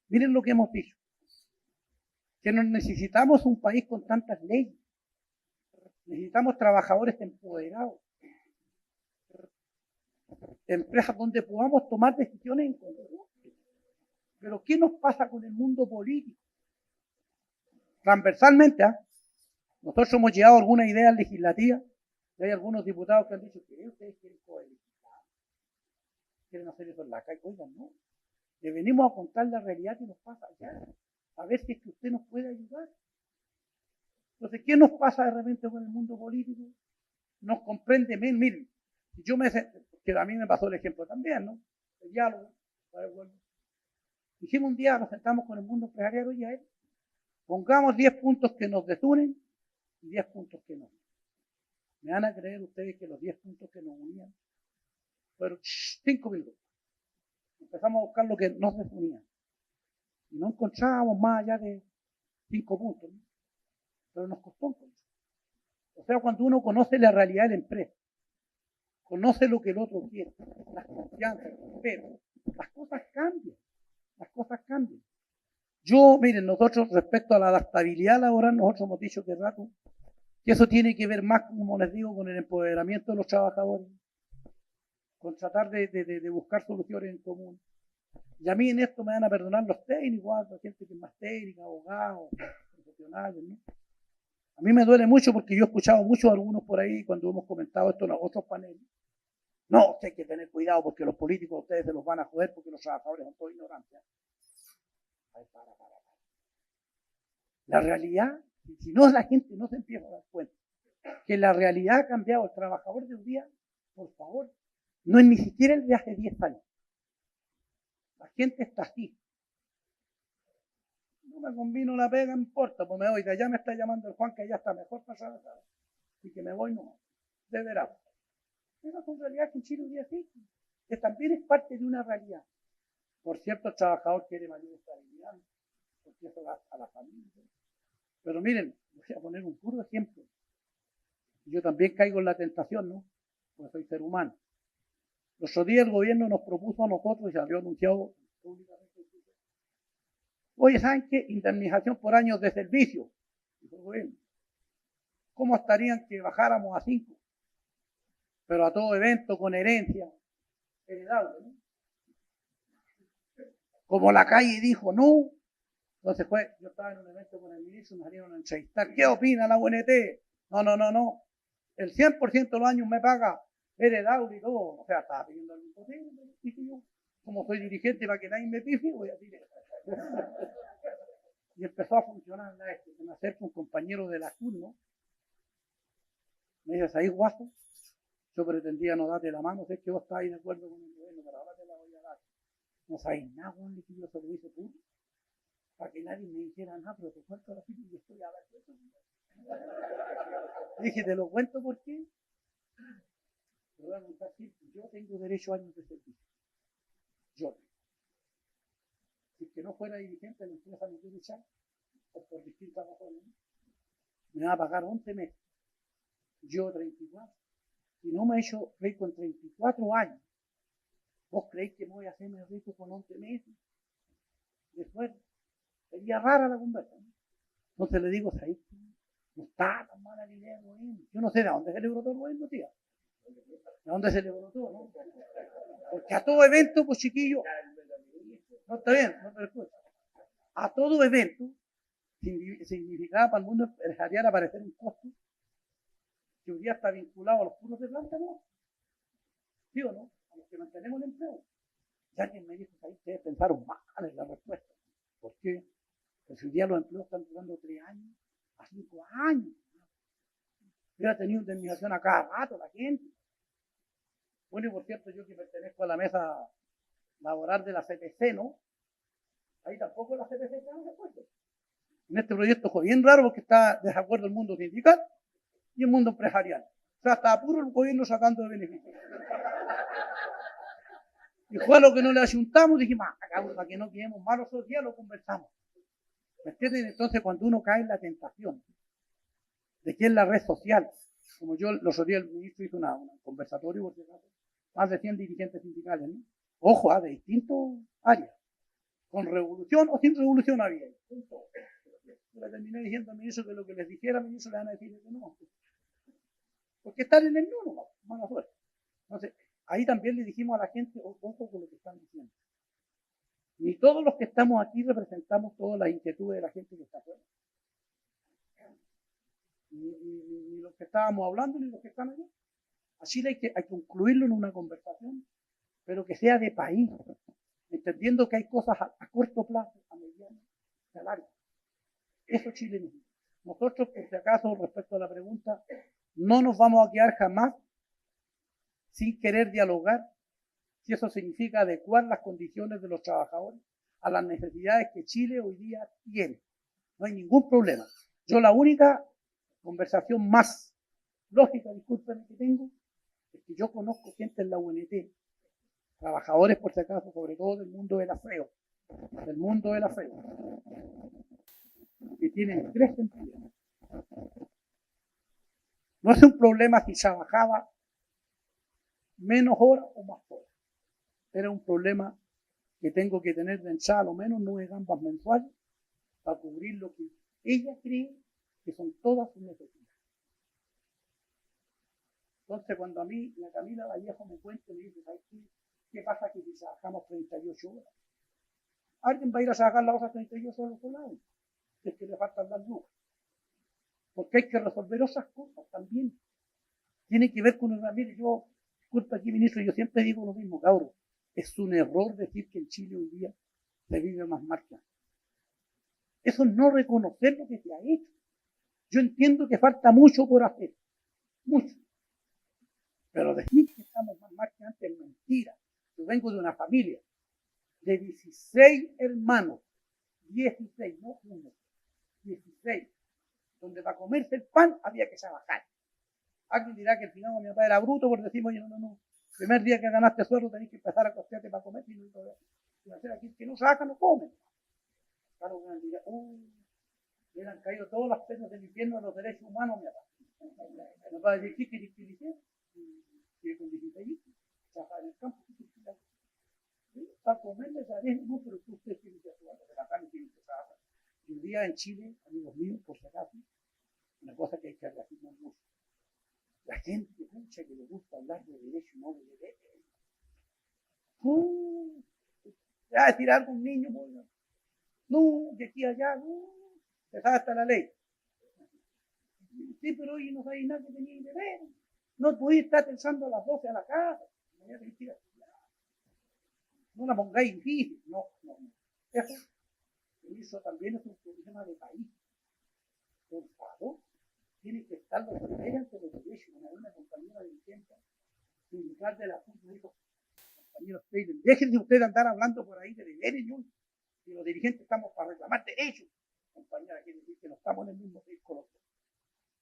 miren lo que hemos dicho, que nos necesitamos un país con tantas leyes, necesitamos trabajadores empoderados, empresas donde podamos tomar decisiones en conjunto. Pero ¿qué nos pasa con el mundo político? Transversalmente, nosotros hemos llevado algunas ideas legislativas y hay algunos diputados que han dicho que ustedes quieren colegislar, quieren hacer eso en la calle. Oigan, no, le venimos a contar la realidad que nos pasa allá, a ver si es que usted nos puede ayudar. Entonces, ¿qué nos pasa de repente con el mundo político? Nos comprende, miren, que a mí me pasó el ejemplo también, ¿no? El diálogo, dijimos un día, nos sentamos con el mundo empresarial y a él, pongamos 10 puntos que nos desunen y 10 puntos que nos unen. ¿Me van a creer ustedes que los 10 puntos que nos unían fueron 5 minutos? Empezamos a buscar lo que nos desunía. Y no encontrábamos más allá de 5 puntos, ¿no? Pero nos costó encontrar. O sea, cuando uno conoce la realidad de la empresa, conoce lo que el otro quiere, las confianzas, pero las cosas cambian. Las cosas cambian. Miren, nosotros respecto a la adaptabilidad laboral, nosotros hemos dicho que rato que eso tiene que ver más, como les digo, con el empoderamiento de los trabajadores, con tratar de buscar soluciones en común. Y a mí en esto me van a perdonar los técnicos, la gente que es más técnica, abogados, profesionales, ¿no? A mí me duele mucho porque yo he escuchado mucho a algunos por ahí cuando hemos comentado esto en los otros paneles. No, hay que tener cuidado porque los políticos a ustedes se los van a joder porque los trabajadores son todos ignorantes. Ay, para. La realidad, si no la gente no se empieza a dar cuenta que la realidad ha cambiado, el trabajador de un día, por favor, no es ni siquiera el de hace 10 años. La gente está así. No me convino la pega, no importa, pues me voy, de allá me está llamando el Juan que allá está mejor para trabajar. Y que me voy nomás, de verano. Esa es una realidad que en Chile hoy día existe, que también es parte de una realidad. Por cierto, el trabajador quiere mayor estabilidad, porque eso va a la familia. Pero miren, voy a poner un puro ejemplo. Yo también caigo en la tentación, ¿no? Porque soy ser humano. Los otros días el gobierno nos propuso a nosotros, y se había anunciado públicamente, oye, ¿saben qué? Indemnización por años de servicio. Dijo el gobierno. ¿Cómo estarían que bajáramos a 5? Pero a todo evento con herencia heredable, ¿no? Como la calle dijo no, entonces yo estaba en un evento con el ministro, nos salieron a entrevistar, ¿qué opina la UNT? No, el 100% de los años me paga heredable y todo, o sea, estaba pidiendo algo imposible, dije yo, como soy dirigente para que nadie me pifie, voy a decir eso. Y empezó a funcionar se me acerca un compañero de la CUN, ¿no? Me dice, ¿ahí guaso? Yo pretendía no darte la mano, sé que vos estás ahí de acuerdo con el gobierno, pero ahora te la voy a dar. No sabéis nada, Juan, que yo se lo hice público, para que nadie me dijera nada, pero te cuento ahora sí que yo estoy a ver. Dije, te lo cuento por qué. Te voy a contar que yo tengo derecho a años de servicio. Yo. Si es que no fuera dirigente, la empresa me quiere echar, por distintas razones, me va a pagar 11 meses. Yo 34. Si no me he hecho rico en 34 años, ¿vos creéis que me voy a hacerme rico con 11 meses? Después, sería rara la conversación, ¿no? Entonces le digo, ¿sabéis qué? No está tan mala la idea, gobierno. Yo no sé de dónde se le brotó el gobierno, tía. ¿De dónde se le brotó, no? Porque a todo evento, pues chiquillo, no está bien, no te escucho. A todo evento significaba para el mundo empresarial aparecer un costo que hoy día está vinculado a los puros de planta, ¿no? ¿Sí o no? A los que mantenemos el empleo. Y alguien me dijo que ahí ustedes pensaron mal en la respuesta. ¿Por qué? Porque hoy día los empleos están durando 3 años a 5 años. Hubiera tenido indemnización a cada rato la gente. Bueno, y por cierto, yo que pertenezco a la mesa laboral de la CPC, ¿no? Ahí tampoco la CPC está de acuerdo. En este proyecto fue bien raro porque está de acuerdo el mundo sindical y el mundo empresarial. O sea, está puro el gobierno sacando de beneficios. Y fue a lo que no le ayuntamos, dijimos, para que no quedemos malos esos días, lo conversamos. ¿Me entienden? Entonces, cuando uno cae en la tentación de que es la red social, como yo los otros días el ministro hizo un conversatorio, por si acaso, más de 100 dirigentes sindicales, ¿no? Ojo, de distintas áreas. Con revolución o sin revolución había. Yo le terminé diciendo al ministro que lo que les dijera, al ministro le van a decir que no. Porque están en el no, mala suerte. Entonces, ahí también le dijimos a la gente, ojo con lo que están diciendo. Ni todos los que estamos aquí representamos todas las inquietudes de la gente que está afuera. Ni los que estábamos hablando, ni los que están allá. Así hay que incluirlo en una conversación, pero que sea de país, entendiendo que hay cosas a corto plazo, a mediano y a largo. Eso Chile necesita. Nosotros, por si acaso, respecto a la pregunta, no nos vamos a quedar jamás sin querer dialogar, si eso significa adecuar las condiciones de los trabajadores a las necesidades que Chile hoy día tiene. No hay ningún problema. Yo la única conversación más lógica, discúlpenme, que tengo, es que yo conozco gente en la UNT, trabajadores por si acaso, sobre todo del mundo del aseo, que tienen 3 empleos. No es un problema si trabajaba menos horas o más horas. Era un problema que tengo que tener de entrada a lo menos 9 gambas mensuales para cubrir lo que ella cree que son todas sus necesidades. Entonces, cuando a mí, la Camila Vallejo me cuenta y me dice, ¿qué pasa que si trabajamos 38 horas? Alguien va a ir a trabajar las otras 38 horas por lado, si es que le faltan las lucas. Porque hay que resolver otras cosas también. Tiene que ver con el mire, yo, disculpa aquí, ministro, yo siempre digo lo mismo, cabrón. Es un error decir que en Chile hoy día se vive más marcha. Eso es no reconocer lo que se ha hecho. Yo entiendo que falta mucho por hacer. Mucho. Pero decir que estamos más marcha antes es mentira. Yo vengo de una familia de 16 hermanos. 16, no uno. 16. Donde para comerse el pan había que trabajar. Alguien dirá que el final de mi papá era bruto por decir, oye, no. El primer día que ganaste sueldo tenés que empezar a costearte para comer y hacer aquí que no saca, no come. Claro, que dirá, le han caído todas las penas del infierno de los derechos humanos, mi papá. Nos va a decir que que con 16 hijos, trabajar en el campo, para comerles a veces, no, pero usted tiene que actuar, porque la carne tiene que trabajar. Y un día en Chile, amigos míos, por si acaso, una cosa que hay que reafirmar mucho. La gente mucha que le gusta hablar de derecho, no de derecho. Ya decir algo un niño, no, de aquí a allá, no, se sabe hasta la ley. Sí, pero hoy no sabéis nada que tenía que ver. No podéis estar pensando a las 12 a la casa. No la pongáis difícil. No. Eso también es un problema de país. Por favor, tiene que estar los deberes ante los derechos. Una compañera dirigente sindical de la FUNA dijo, compañeros, déjense ustedes andar hablando por ahí de deberes, ¿no? Si los dirigentes estamos para reclamar derechos, compañera, quiere decir que no estamos en el mismo círculo.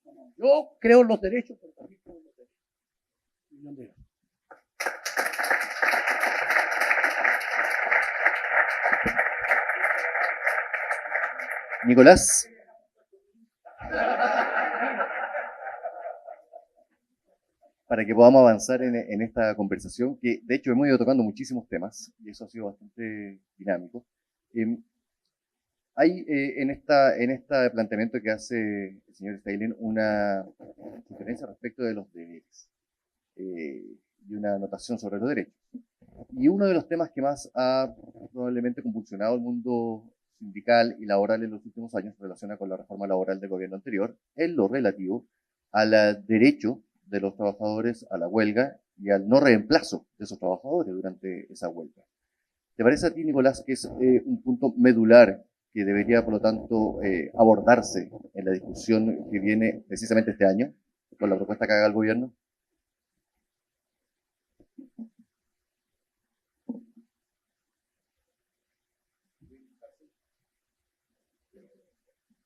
No, yo creo en los derechos, pero también creo en los derechos. Millón de gracias. Nicolás. Para que podamos avanzar en esta conversación, que de hecho hemos ido tocando muchísimos temas, y eso ha sido bastante dinámico. Hay en este planteamiento que hace el señor Steylen una sugerencia respecto de los deberes y una anotación sobre los derechos. Y uno de los temas que más ha probablemente convulsionado el mundo sindical y laboral en los últimos años relaciona con la reforma laboral del gobierno anterior, es lo relativo al derecho de los trabajadores a la huelga y al no reemplazo de esos trabajadores durante esa huelga. ¿Te parece a ti, Nicolás, que es un punto medular que debería, por lo tanto, abordarse en la discusión que viene precisamente este año, con la propuesta que haga el gobierno?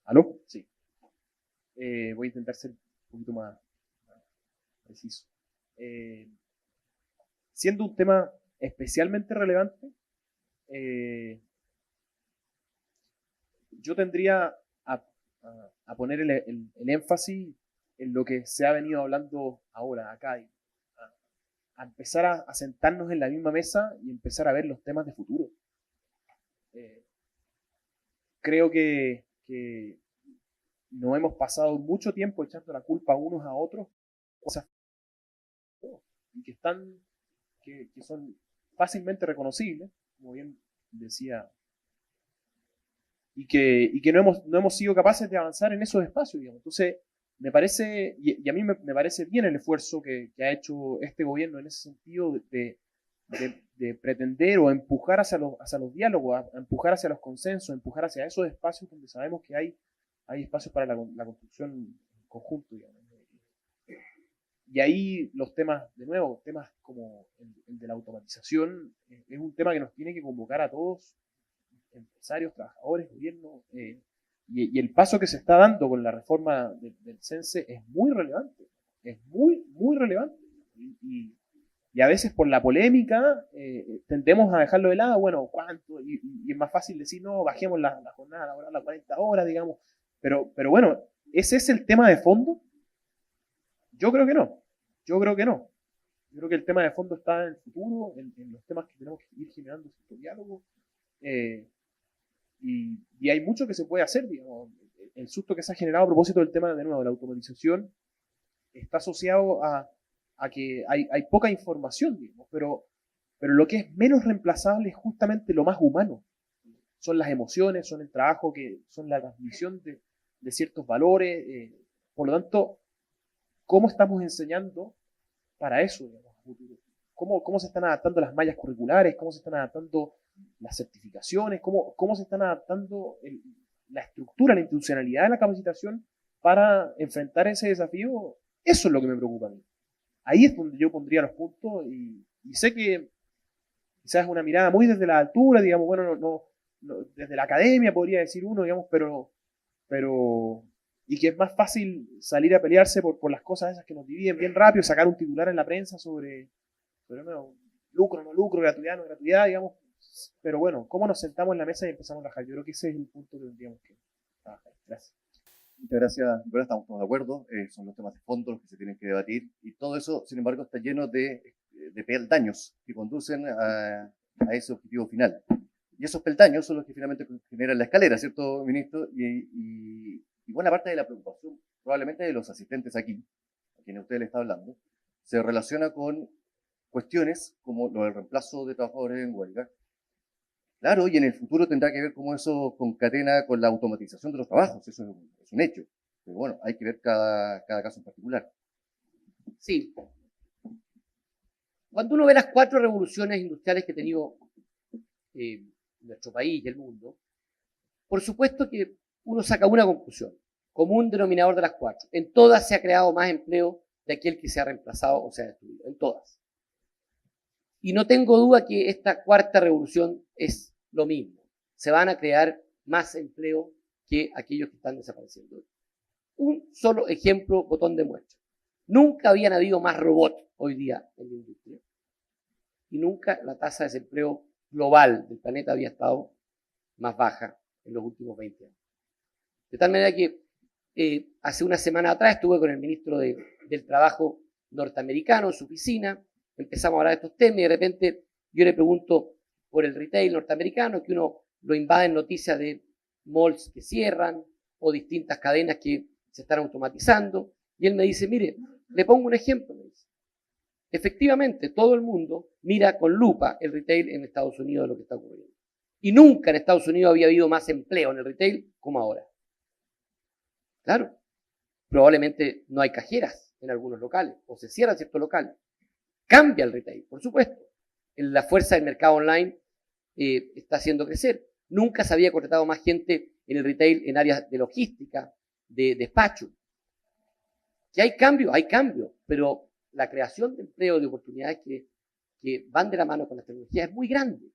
¿Aló? Sí. Voy a intentar ser un poquito más preciso. Siendo un tema especialmente relevante, yo tendría a poner el énfasis en lo que se ha venido hablando ahora acá, y a empezar a sentarnos en la misma mesa y empezar a ver los temas de futuro. Creo que nos hemos pasado mucho tiempo echando la culpa unos a otros, cosas y que son fácilmente reconocibles, como bien decía, y que no hemos sido capaces de avanzar en esos espacios, digamos. Entonces, me parece, y a mí me parece bien el esfuerzo que ha hecho este gobierno en ese sentido de pretender o empujar hacia los diálogos, a empujar hacia los consensos, a empujar hacia esos espacios donde sabemos que hay espacios para la construcción en conjunto, digamos. Y ahí los temas, de nuevo, temas como el de la automatización, es un tema que nos tiene que convocar a todos, empresarios, trabajadores, gobierno, y el paso que se está dando con la reforma del CENSE es muy relevante, es muy, muy relevante. Y a veces por la polémica tendemos a dejarlo de lado, bueno, ¿cuánto? Y es más fácil decir, no, bajemos la jornada laboral a 40 horas, digamos. Pero bueno, ¿ese es el tema de fondo? Yo creo que no. Yo creo que el tema de fondo está en el futuro, en los temas que tenemos que ir generando cierto diálogo. Y hay mucho que se puede hacer, digamos. El susto que se ha generado a propósito del tema, de nuevo, de la automatización, está asociado a que hay poca información, digamos, pero lo que es menos reemplazable es justamente lo más humano. Son las emociones, son el trabajo, son la transmisión de ciertos valores. Por lo tanto, ¿cómo estamos enseñando para eso, digamos, a futuro? ¿Cómo se están adaptando las mallas curriculares? ¿Cómo se están adaptando las certificaciones? ¿Cómo se están adaptando la estructura, la institucionalidad de la capacitación para enfrentar ese desafío? Eso es lo que me preocupa a mí. Ahí es donde yo pondría los puntos, y sé que quizás es una mirada muy desde la altura, digamos, bueno, no, desde la academia podría decir uno, digamos, pero y que es más fácil salir a pelearse por las cosas esas que nos dividen bien rápido, sacar un titular en la prensa sobre bueno, lucro, no lucro, gratuidad, no gratuidad, digamos. Pero bueno, ¿cómo nos sentamos en la mesa y empezamos a trabajar? Yo creo que ese es el punto que tendríamos que trabajar. Gracias. Muchas gracias, Nicolás, estamos todos de acuerdo, son los temas de fondo los que se tienen que debatir, y todo eso, sin embargo, está lleno de peldaños que conducen a ese objetivo final. Y esos peldaños son los que finalmente generan la escalera, ¿cierto, ministro? Y buena parte de la preocupación, probablemente de los asistentes aquí, a quienes usted le está hablando, se relaciona con cuestiones como lo del reemplazo de trabajadores en huelga. Claro, y en el futuro tendrá que ver cómo eso concatena con la automatización de los trabajos, eso es un hecho. Pero bueno, hay que ver cada caso en particular. Sí. Cuando uno ve las 4 revoluciones industriales que ha tenido nuestro país y el mundo, por supuesto que uno saca una conclusión, común denominador de las 4. En todas se ha creado más empleo de aquel que se ha reemplazado o se ha destruido, en todas. Y no tengo duda que esta 4ª revolución es lo mismo. Se van a crear más empleo que aquellos que están desapareciendo. Un solo ejemplo, botón de muestra. Nunca habían habido más robots hoy día en la industria. Y nunca la tasa de desempleo global del planeta había estado más baja en los últimos 20 años. De tal manera que hace una semana atrás estuve con el ministro del Trabajo norteamericano en su oficina, empezamos a hablar de estos temas y de repente yo le pregunto por el retail norteamericano, que uno lo invade en noticias de malls que cierran o distintas cadenas que se están automatizando, y él me dice, mire, le pongo un ejemplo, me dice. Efectivamente, todo el mundo mira con lupa el retail en Estados Unidos de lo que está ocurriendo. Y nunca en Estados Unidos había habido más empleo en el retail como ahora. Claro, probablemente no hay cajeras en algunos locales, o se cierran ciertos locales. Cambia el retail, por supuesto. La fuerza del mercado online está haciendo crecer. Nunca se había contratado más gente en el retail en áreas de logística, de despacho. ¿Que hay cambio, pero la creación de empleo, de oportunidades que van de la mano con la tecnología es muy grande.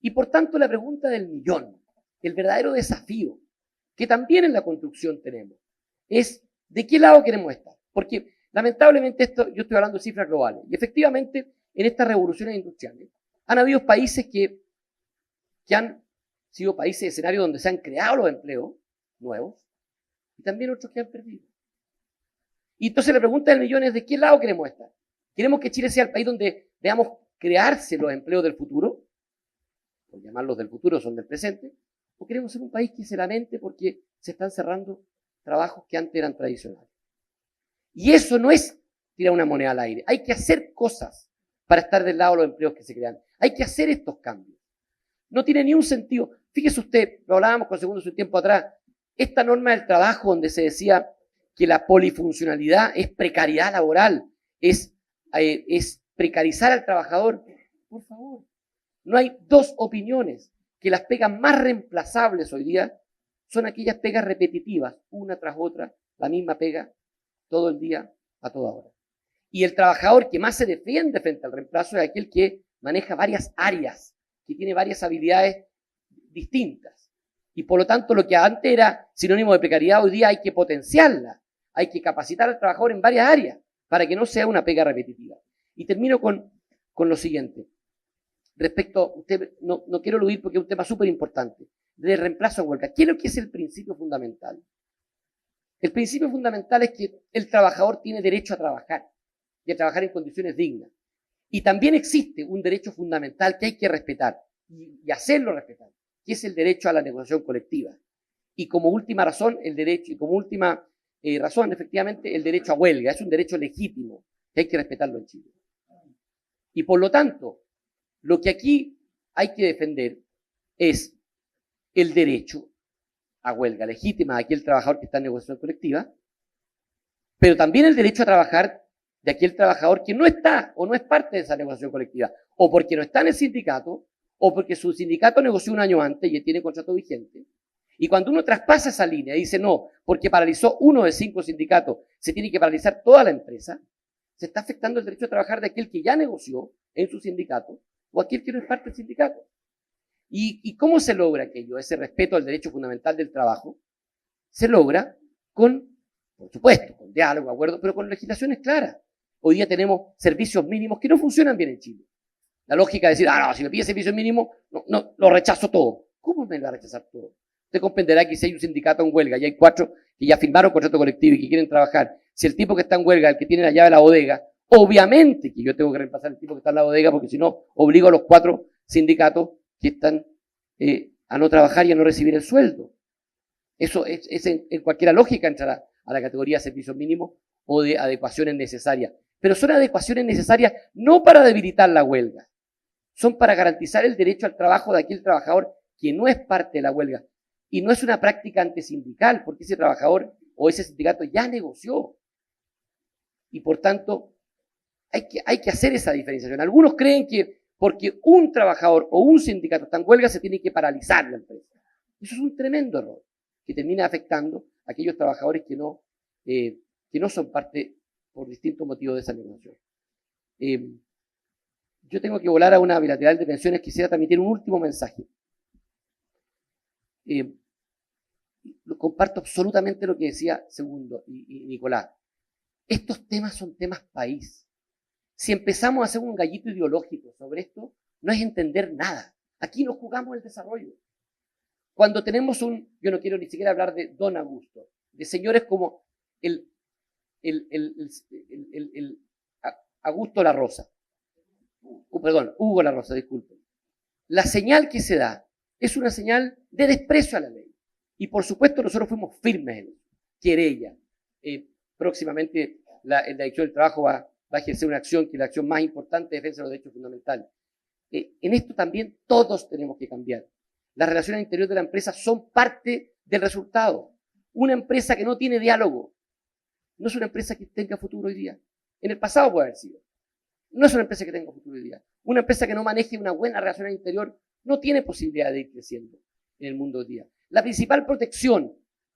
Y por tanto la pregunta del millón, el verdadero desafío, que también en la construcción tenemos, es de qué lado queremos estar. Porque lamentablemente esto, yo estoy hablando de cifras globales, y efectivamente en estas revoluciones industriales han habido países que han sido países de escenario donde se han creado los empleos nuevos, y también otros que han perdido. Y entonces la pregunta del millón es: ¿de qué lado queremos estar? ¿Queremos que Chile sea el país donde veamos crearse los empleos del futuro? Por llamarlos del futuro, son del presente. ¿O queremos ser un país que se lamente porque se están cerrando trabajos que antes eran tradicionales? Y eso no es tirar una moneda al aire. Hay que hacer cosas para estar del lado de los empleos que se crean. Hay que hacer estos cambios. No tiene ni un sentido. Fíjese usted, lo hablábamos con Segundo hace un tiempo atrás, esta norma del trabajo donde se decía que la polifuncionalidad es precariedad laboral, es precarizar al trabajador. Por favor, no hay dos opiniones, que las pegas más reemplazables hoy día son aquellas pegas repetitivas, una tras otra, la misma pega, todo el día, a toda hora. Y el trabajador que más se defiende frente al reemplazo es aquel que maneja varias áreas, que tiene varias habilidades distintas. Y por lo tanto, lo que antes era sinónimo de precariedad, hoy día hay que potenciarla. Hay que capacitar al trabajador en varias áreas para que no sea una pega repetitiva. Y termino con lo siguiente. Respecto, usted no quiero eludir porque es un tema súper importante, de reemplazo a huelga. ¿Qué es lo que es el principio fundamental? El principio fundamental es que el trabajador tiene derecho a trabajar y a trabajar en condiciones dignas. Y también existe un derecho fundamental que hay que respetar y hacerlo respetar, que es el derecho a la negociación colectiva. Y como última razón, efectivamente, el derecho a huelga. Es un derecho legítimo que hay que respetarlo en Chile. Y por lo tanto, lo que aquí hay que defender es el derecho a huelga legítima de aquel trabajador que está en negociación colectiva, pero también el derecho a trabajar de aquel trabajador que no está o no es parte de esa negociación colectiva, o porque no está en el sindicato, o porque su sindicato negoció un año antes y tiene contrato vigente. Y cuando uno traspasa esa línea y dice no, porque paralizó uno de 5 sindicatos, se tiene que paralizar toda la empresa, se está afectando el derecho a trabajar de aquel que ya negoció en su sindicato o aquel que no es parte del sindicato. ¿Y cómo se logra aquello? Ese respeto al derecho fundamental del trabajo se logra con, por supuesto, con diálogo, acuerdo, pero con legislaciones claras. Hoy día tenemos servicios mínimos que no funcionan bien en Chile. La lógica de decir, no, si me pide servicio mínimo, no, lo rechazo todo. ¿Cómo me va a rechazar todo? Usted comprenderá que si hay un sindicato en huelga y hay 4 que ya firmaron contrato colectivo y que quieren trabajar, si el tipo que está en huelga, el que tiene la llave de la bodega, obviamente que yo tengo que reemplazar al tipo que está en la bodega, porque si no, obligo a los 4 sindicatos que están a no trabajar y a no recibir el sueldo. Eso es en cualquier lógica entrará a la categoría de servicios mínimos o de adecuaciones necesarias. Pero son adecuaciones necesarias no para debilitar la huelga, son para garantizar el derecho al trabajo de aquel trabajador que no es parte de la huelga. Y no es una práctica antisindical, porque ese trabajador o ese sindicato ya negoció. Y por tanto, hay que hacer esa diferenciación. Algunos creen que porque un trabajador o un sindicato está en huelga se tiene que paralizar la empresa. Eso es un tremendo error, que termina afectando a aquellos trabajadores que no son parte por distintos motivos de esa negociación. Yo tengo que volar a una bilateral de pensiones. Quisiera transmitir un último mensaje. Comparto absolutamente lo que decía Segundo y Nicolás. Estos temas son temas país. Si empezamos a hacer un gallito ideológico sobre esto, no es entender nada. Aquí nos jugamos el desarrollo. Cuando tenemos yo no quiero ni siquiera hablar de Don Augusto, de señores como Augusto La Rosa, Hugo La Rosa, disculpen. La señal que se da es una señal de desprecio a la ley. Y por supuesto nosotros fuimos firmes en eso. Querella. Próximamente la Dirección del Trabajo va a ejercer una acción que es la acción más importante de defensa de los derechos fundamentales. En esto también todos tenemos que cambiar. Las relaciones al interior de la empresa son parte del resultado. Una empresa que no tiene diálogo no es una empresa que tenga futuro hoy día. En el pasado puede haber sido. No es una empresa que tenga futuro hoy día. Una empresa que no maneje una buena relación al interior no tiene posibilidad de ir creciendo en el mundo hoy día. La principal protección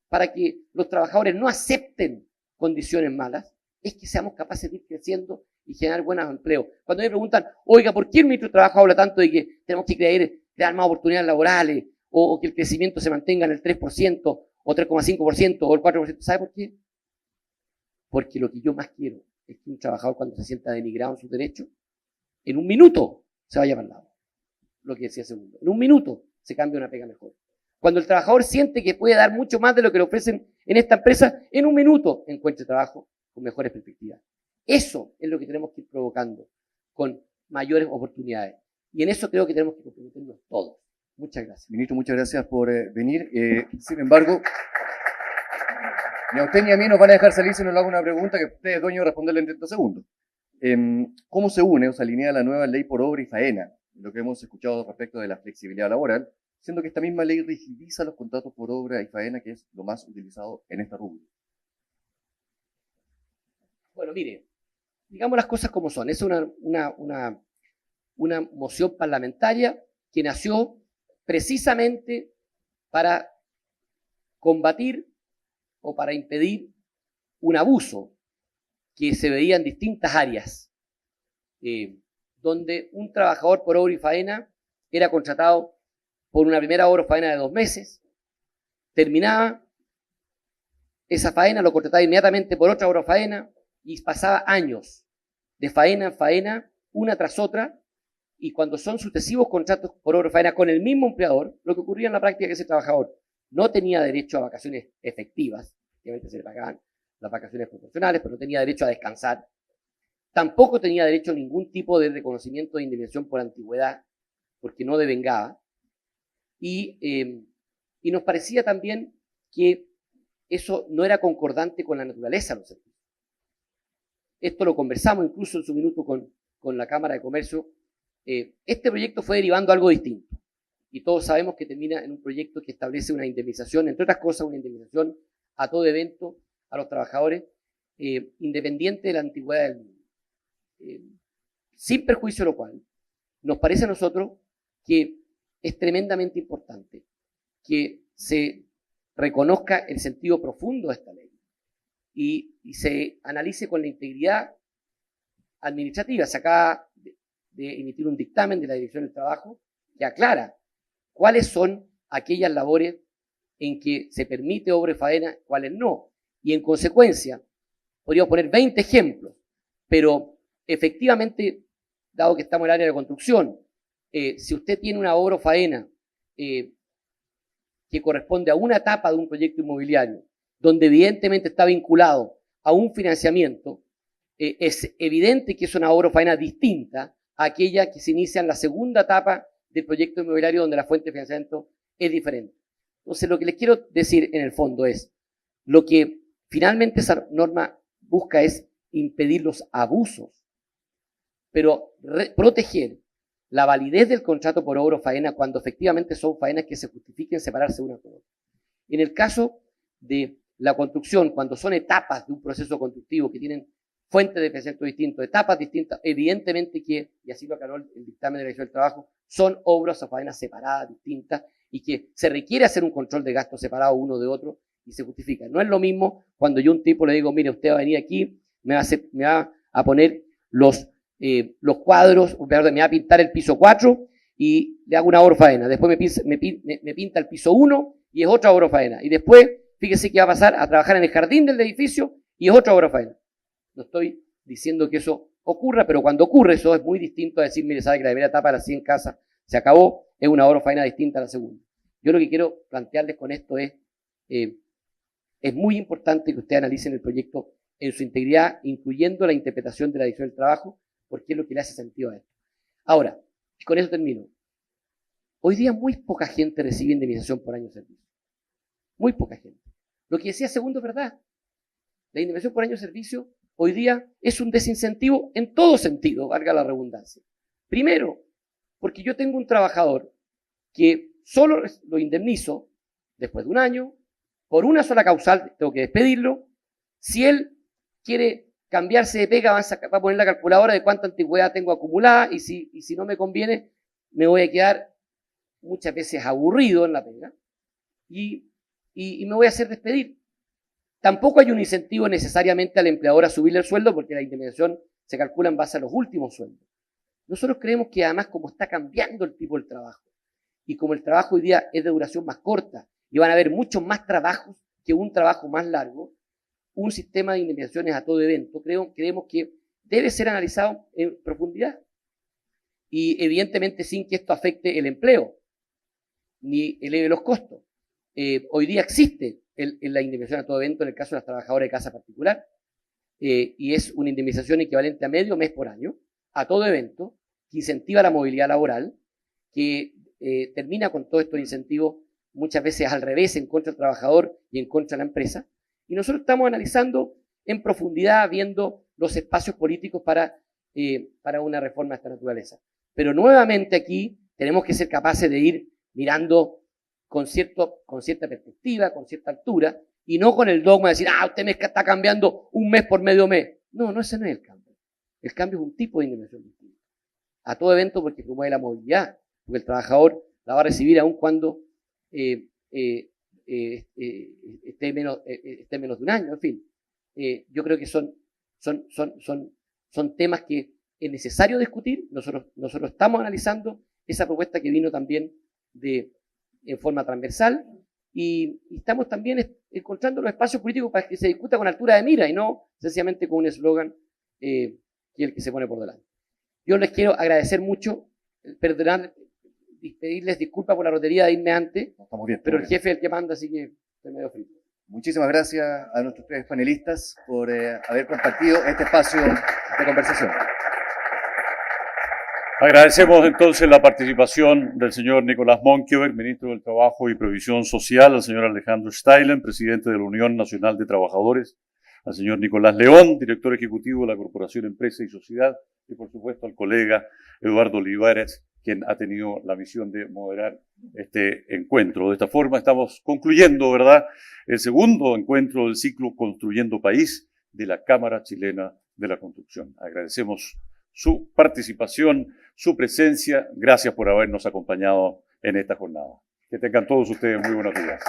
para que los trabajadores no acepten condiciones malas es que seamos capaces de ir creciendo y generar buenos empleos. Cuando me preguntan, oiga, ¿por qué el ministro de Trabajo habla tanto de que tenemos que crear más oportunidades laborales o que el crecimiento se mantenga en el 3% o 3,5% o el 4%. ¿Sabe por qué? Porque lo que yo más quiero es que un trabajador, cuando se sienta denigrado en sus derechos, en un minuto se vaya para el lado. Lo que decía Segundo. En un minuto se cambia una pega mejor. Cuando el trabajador siente que puede dar mucho más de lo que le ofrecen en esta empresa, en un minuto encuentre trabajo con mejores perspectivas. Eso es lo que tenemos que ir provocando con mayores oportunidades. Y en eso creo que tenemos que comprometernos todos. Muchas gracias. Ministro, muchas gracias por venir. Sin embargo, ni a usted ni a mí nos van a dejar salir si nos le hago una pregunta que usted es dueño de responderle en 30 segundos. ¿Cómo se une o se alinea la nueva ley por obra y faena? Lo que hemos escuchado respecto de la flexibilidad laboral, siendo que esta misma ley rigidiza los contratos por obra y faena, que es lo más utilizado en esta rúbrica. Bueno, mire, digamos las cosas como son. Es una moción parlamentaria que nació precisamente para combatir o para impedir un abuso que se veía en distintas áreas, donde un trabajador por obra y faena era contratado por una primera obra o faena de 2 meses, terminaba esa faena, lo contrataba inmediatamente por otra obra o faena y pasaba años de faena en faena, una tras otra, y cuando son sucesivos contratos por obra o faena con el mismo empleador, lo que ocurría en la práctica es que ese trabajador no tenía derecho a vacaciones efectivas, obviamente se le pagaban las vacaciones proporcionales, pero no tenía derecho a descansar, tampoco tenía derecho a ningún tipo de reconocimiento de indemnización por antigüedad, porque no devengaba, y nos parecía también que eso no era concordante con la naturaleza de los servicios. Esto lo conversamos incluso en su minuto con la Cámara de Comercio. Este proyecto fue derivando algo distinto, y todos sabemos que termina en un proyecto que establece una indemnización, entre otras cosas, una indemnización a todo evento, a los trabajadores, independiente de la antigüedad del mismo. Sin perjuicio de lo cual, nos parece a nosotros que es tremendamente importante que se reconozca el sentido profundo de esta ley y se analice con la integridad administrativa. Se acaba de emitir un dictamen de la Dirección del Trabajo que aclara cuáles son aquellas labores en que se permite obra y faena, cuáles no. Y en consecuencia, podríamos poner 20 ejemplos, pero efectivamente, dado que estamos en el área de construcción, si usted tiene una obra o faena que corresponde a una etapa de un proyecto inmobiliario, donde evidentemente está vinculado a un financiamiento, es evidente que es una obra o faena distinta a aquella que se inicia en la segunda etapa del proyecto inmobiliario, donde la fuente de financiamiento es diferente. Entonces, lo que les quiero decir en el fondo es, lo que finalmente esa norma busca es impedir los abusos, pero proteger la validez del contrato por obra o faena cuando efectivamente son faenas que se justifiquen separarse una por otra. En el caso de la construcción, cuando son etapas de un proceso constructivo que tienen fuentes de financiamiento distintos, etapas distintas, evidentemente que, y así lo aclaró el dictamen de la Dirección del Trabajo, son obras o faenas separadas, distintas, y que se requiere hacer un control de gastos separado uno de otro y se justifica. No es lo mismo cuando yo a un tipo le digo, mire, usted va a venir aquí, me va a poner los cuadros, me va a pintar el piso 4 y le hago una obra faena. Después me pinta el piso 1 y es otra obra faena. Y después, fíjese que va a pasar a trabajar en el jardín del edificio y es otra obra faena. No estoy diciendo que eso ocurra, pero cuando ocurre eso es muy distinto a decir, mire, sabe que la primera etapa de las 100 casas se acabó, es una obra faena distinta a la segunda. Yo lo que quiero plantearles con esto es muy importante que ustedes analicen el proyecto en su integridad, incluyendo la interpretación de la Dirección del Trabajo, porque es lo que le hace sentido a esto. Ahora, y con eso termino. Hoy día muy poca gente recibe indemnización por año de servicio. Muy poca gente. Lo que decía Segundo es verdad. La indemnización por año de servicio hoy día es un desincentivo en todo sentido, valga la redundancia. Primero, porque yo tengo un trabajador que solo lo indemnizo después de un año, por una sola causal, tengo que despedirlo. Si él quiere cambiarse de pega, va a poner la calculadora de cuánta antigüedad tengo acumulada y si no me conviene, me voy a quedar muchas veces aburrido en la pega y me voy a hacer despedir. Tampoco hay un incentivo necesariamente al empleador a subirle el sueldo porque la indemnización se calcula en base a los últimos sueldos. Nosotros creemos que además como está cambiando el tipo del trabajo y como el trabajo hoy día es de duración más corta y van a haber muchos más trabajos que un trabajo más largo, un sistema de indemnizaciones a todo evento, creemos que debe ser analizado en profundidad. Y evidentemente sin que esto afecte el empleo, ni eleve los costos. Hoy día existe la indemnización a todo evento en el caso de las trabajadoras de casa particular, y es una indemnización equivalente a medio mes por año, a todo evento, que incentiva la movilidad laboral, que termina con todos estos incentivos muchas veces al revés, en contra del trabajador y en contra de la empresa. Y nosotros estamos analizando en profundidad, viendo los espacios políticos para una reforma de esta naturaleza. Pero nuevamente aquí tenemos que ser capaces de ir mirando con cierta perspectiva, con cierta altura, y no con el dogma de decir, usted me está cambiando un mes por medio mes. No, ese no es el cambio. El cambio es un tipo de indemnización distinta. A todo evento porque promueve la movilidad, porque el trabajador la va a recibir aun cuando esté menos de un año, en fin. Yo creo que son temas que es necesario discutir. Nosotros estamos analizando esa propuesta que vino también en forma transversal y estamos también encontrando los espacios políticos para que se discuta con altura de mira y no sencillamente con un eslogan que es el que se pone por delante. Yo les quiero agradecer mucho, pedirles disculpas por la rotería de irme antes, pero el jefe es el que manda, así que estoy medio frito. Muchísimas gracias a nuestros tres panelistas por haber compartido este espacio de conversación. Agradecemos entonces la participación del señor Nicolás Monkeberg, ministro del Trabajo y Previsión Social, al señor Alejandro Steilen, presidente de la Unión Nacional de Trabajadores, al señor Nicolás León, director ejecutivo de la Corporación Empresa y Sociedad, y por supuesto al colega Eduardo Olivares, quien ha tenido la misión de moderar este encuentro. De esta forma estamos concluyendo, ¿verdad?, el segundo encuentro del ciclo Construyendo País de la Cámara Chilena de la Construcción. Agradecemos su participación, su presencia. Gracias por habernos acompañado en esta jornada. Que tengan todos ustedes muy buenos días.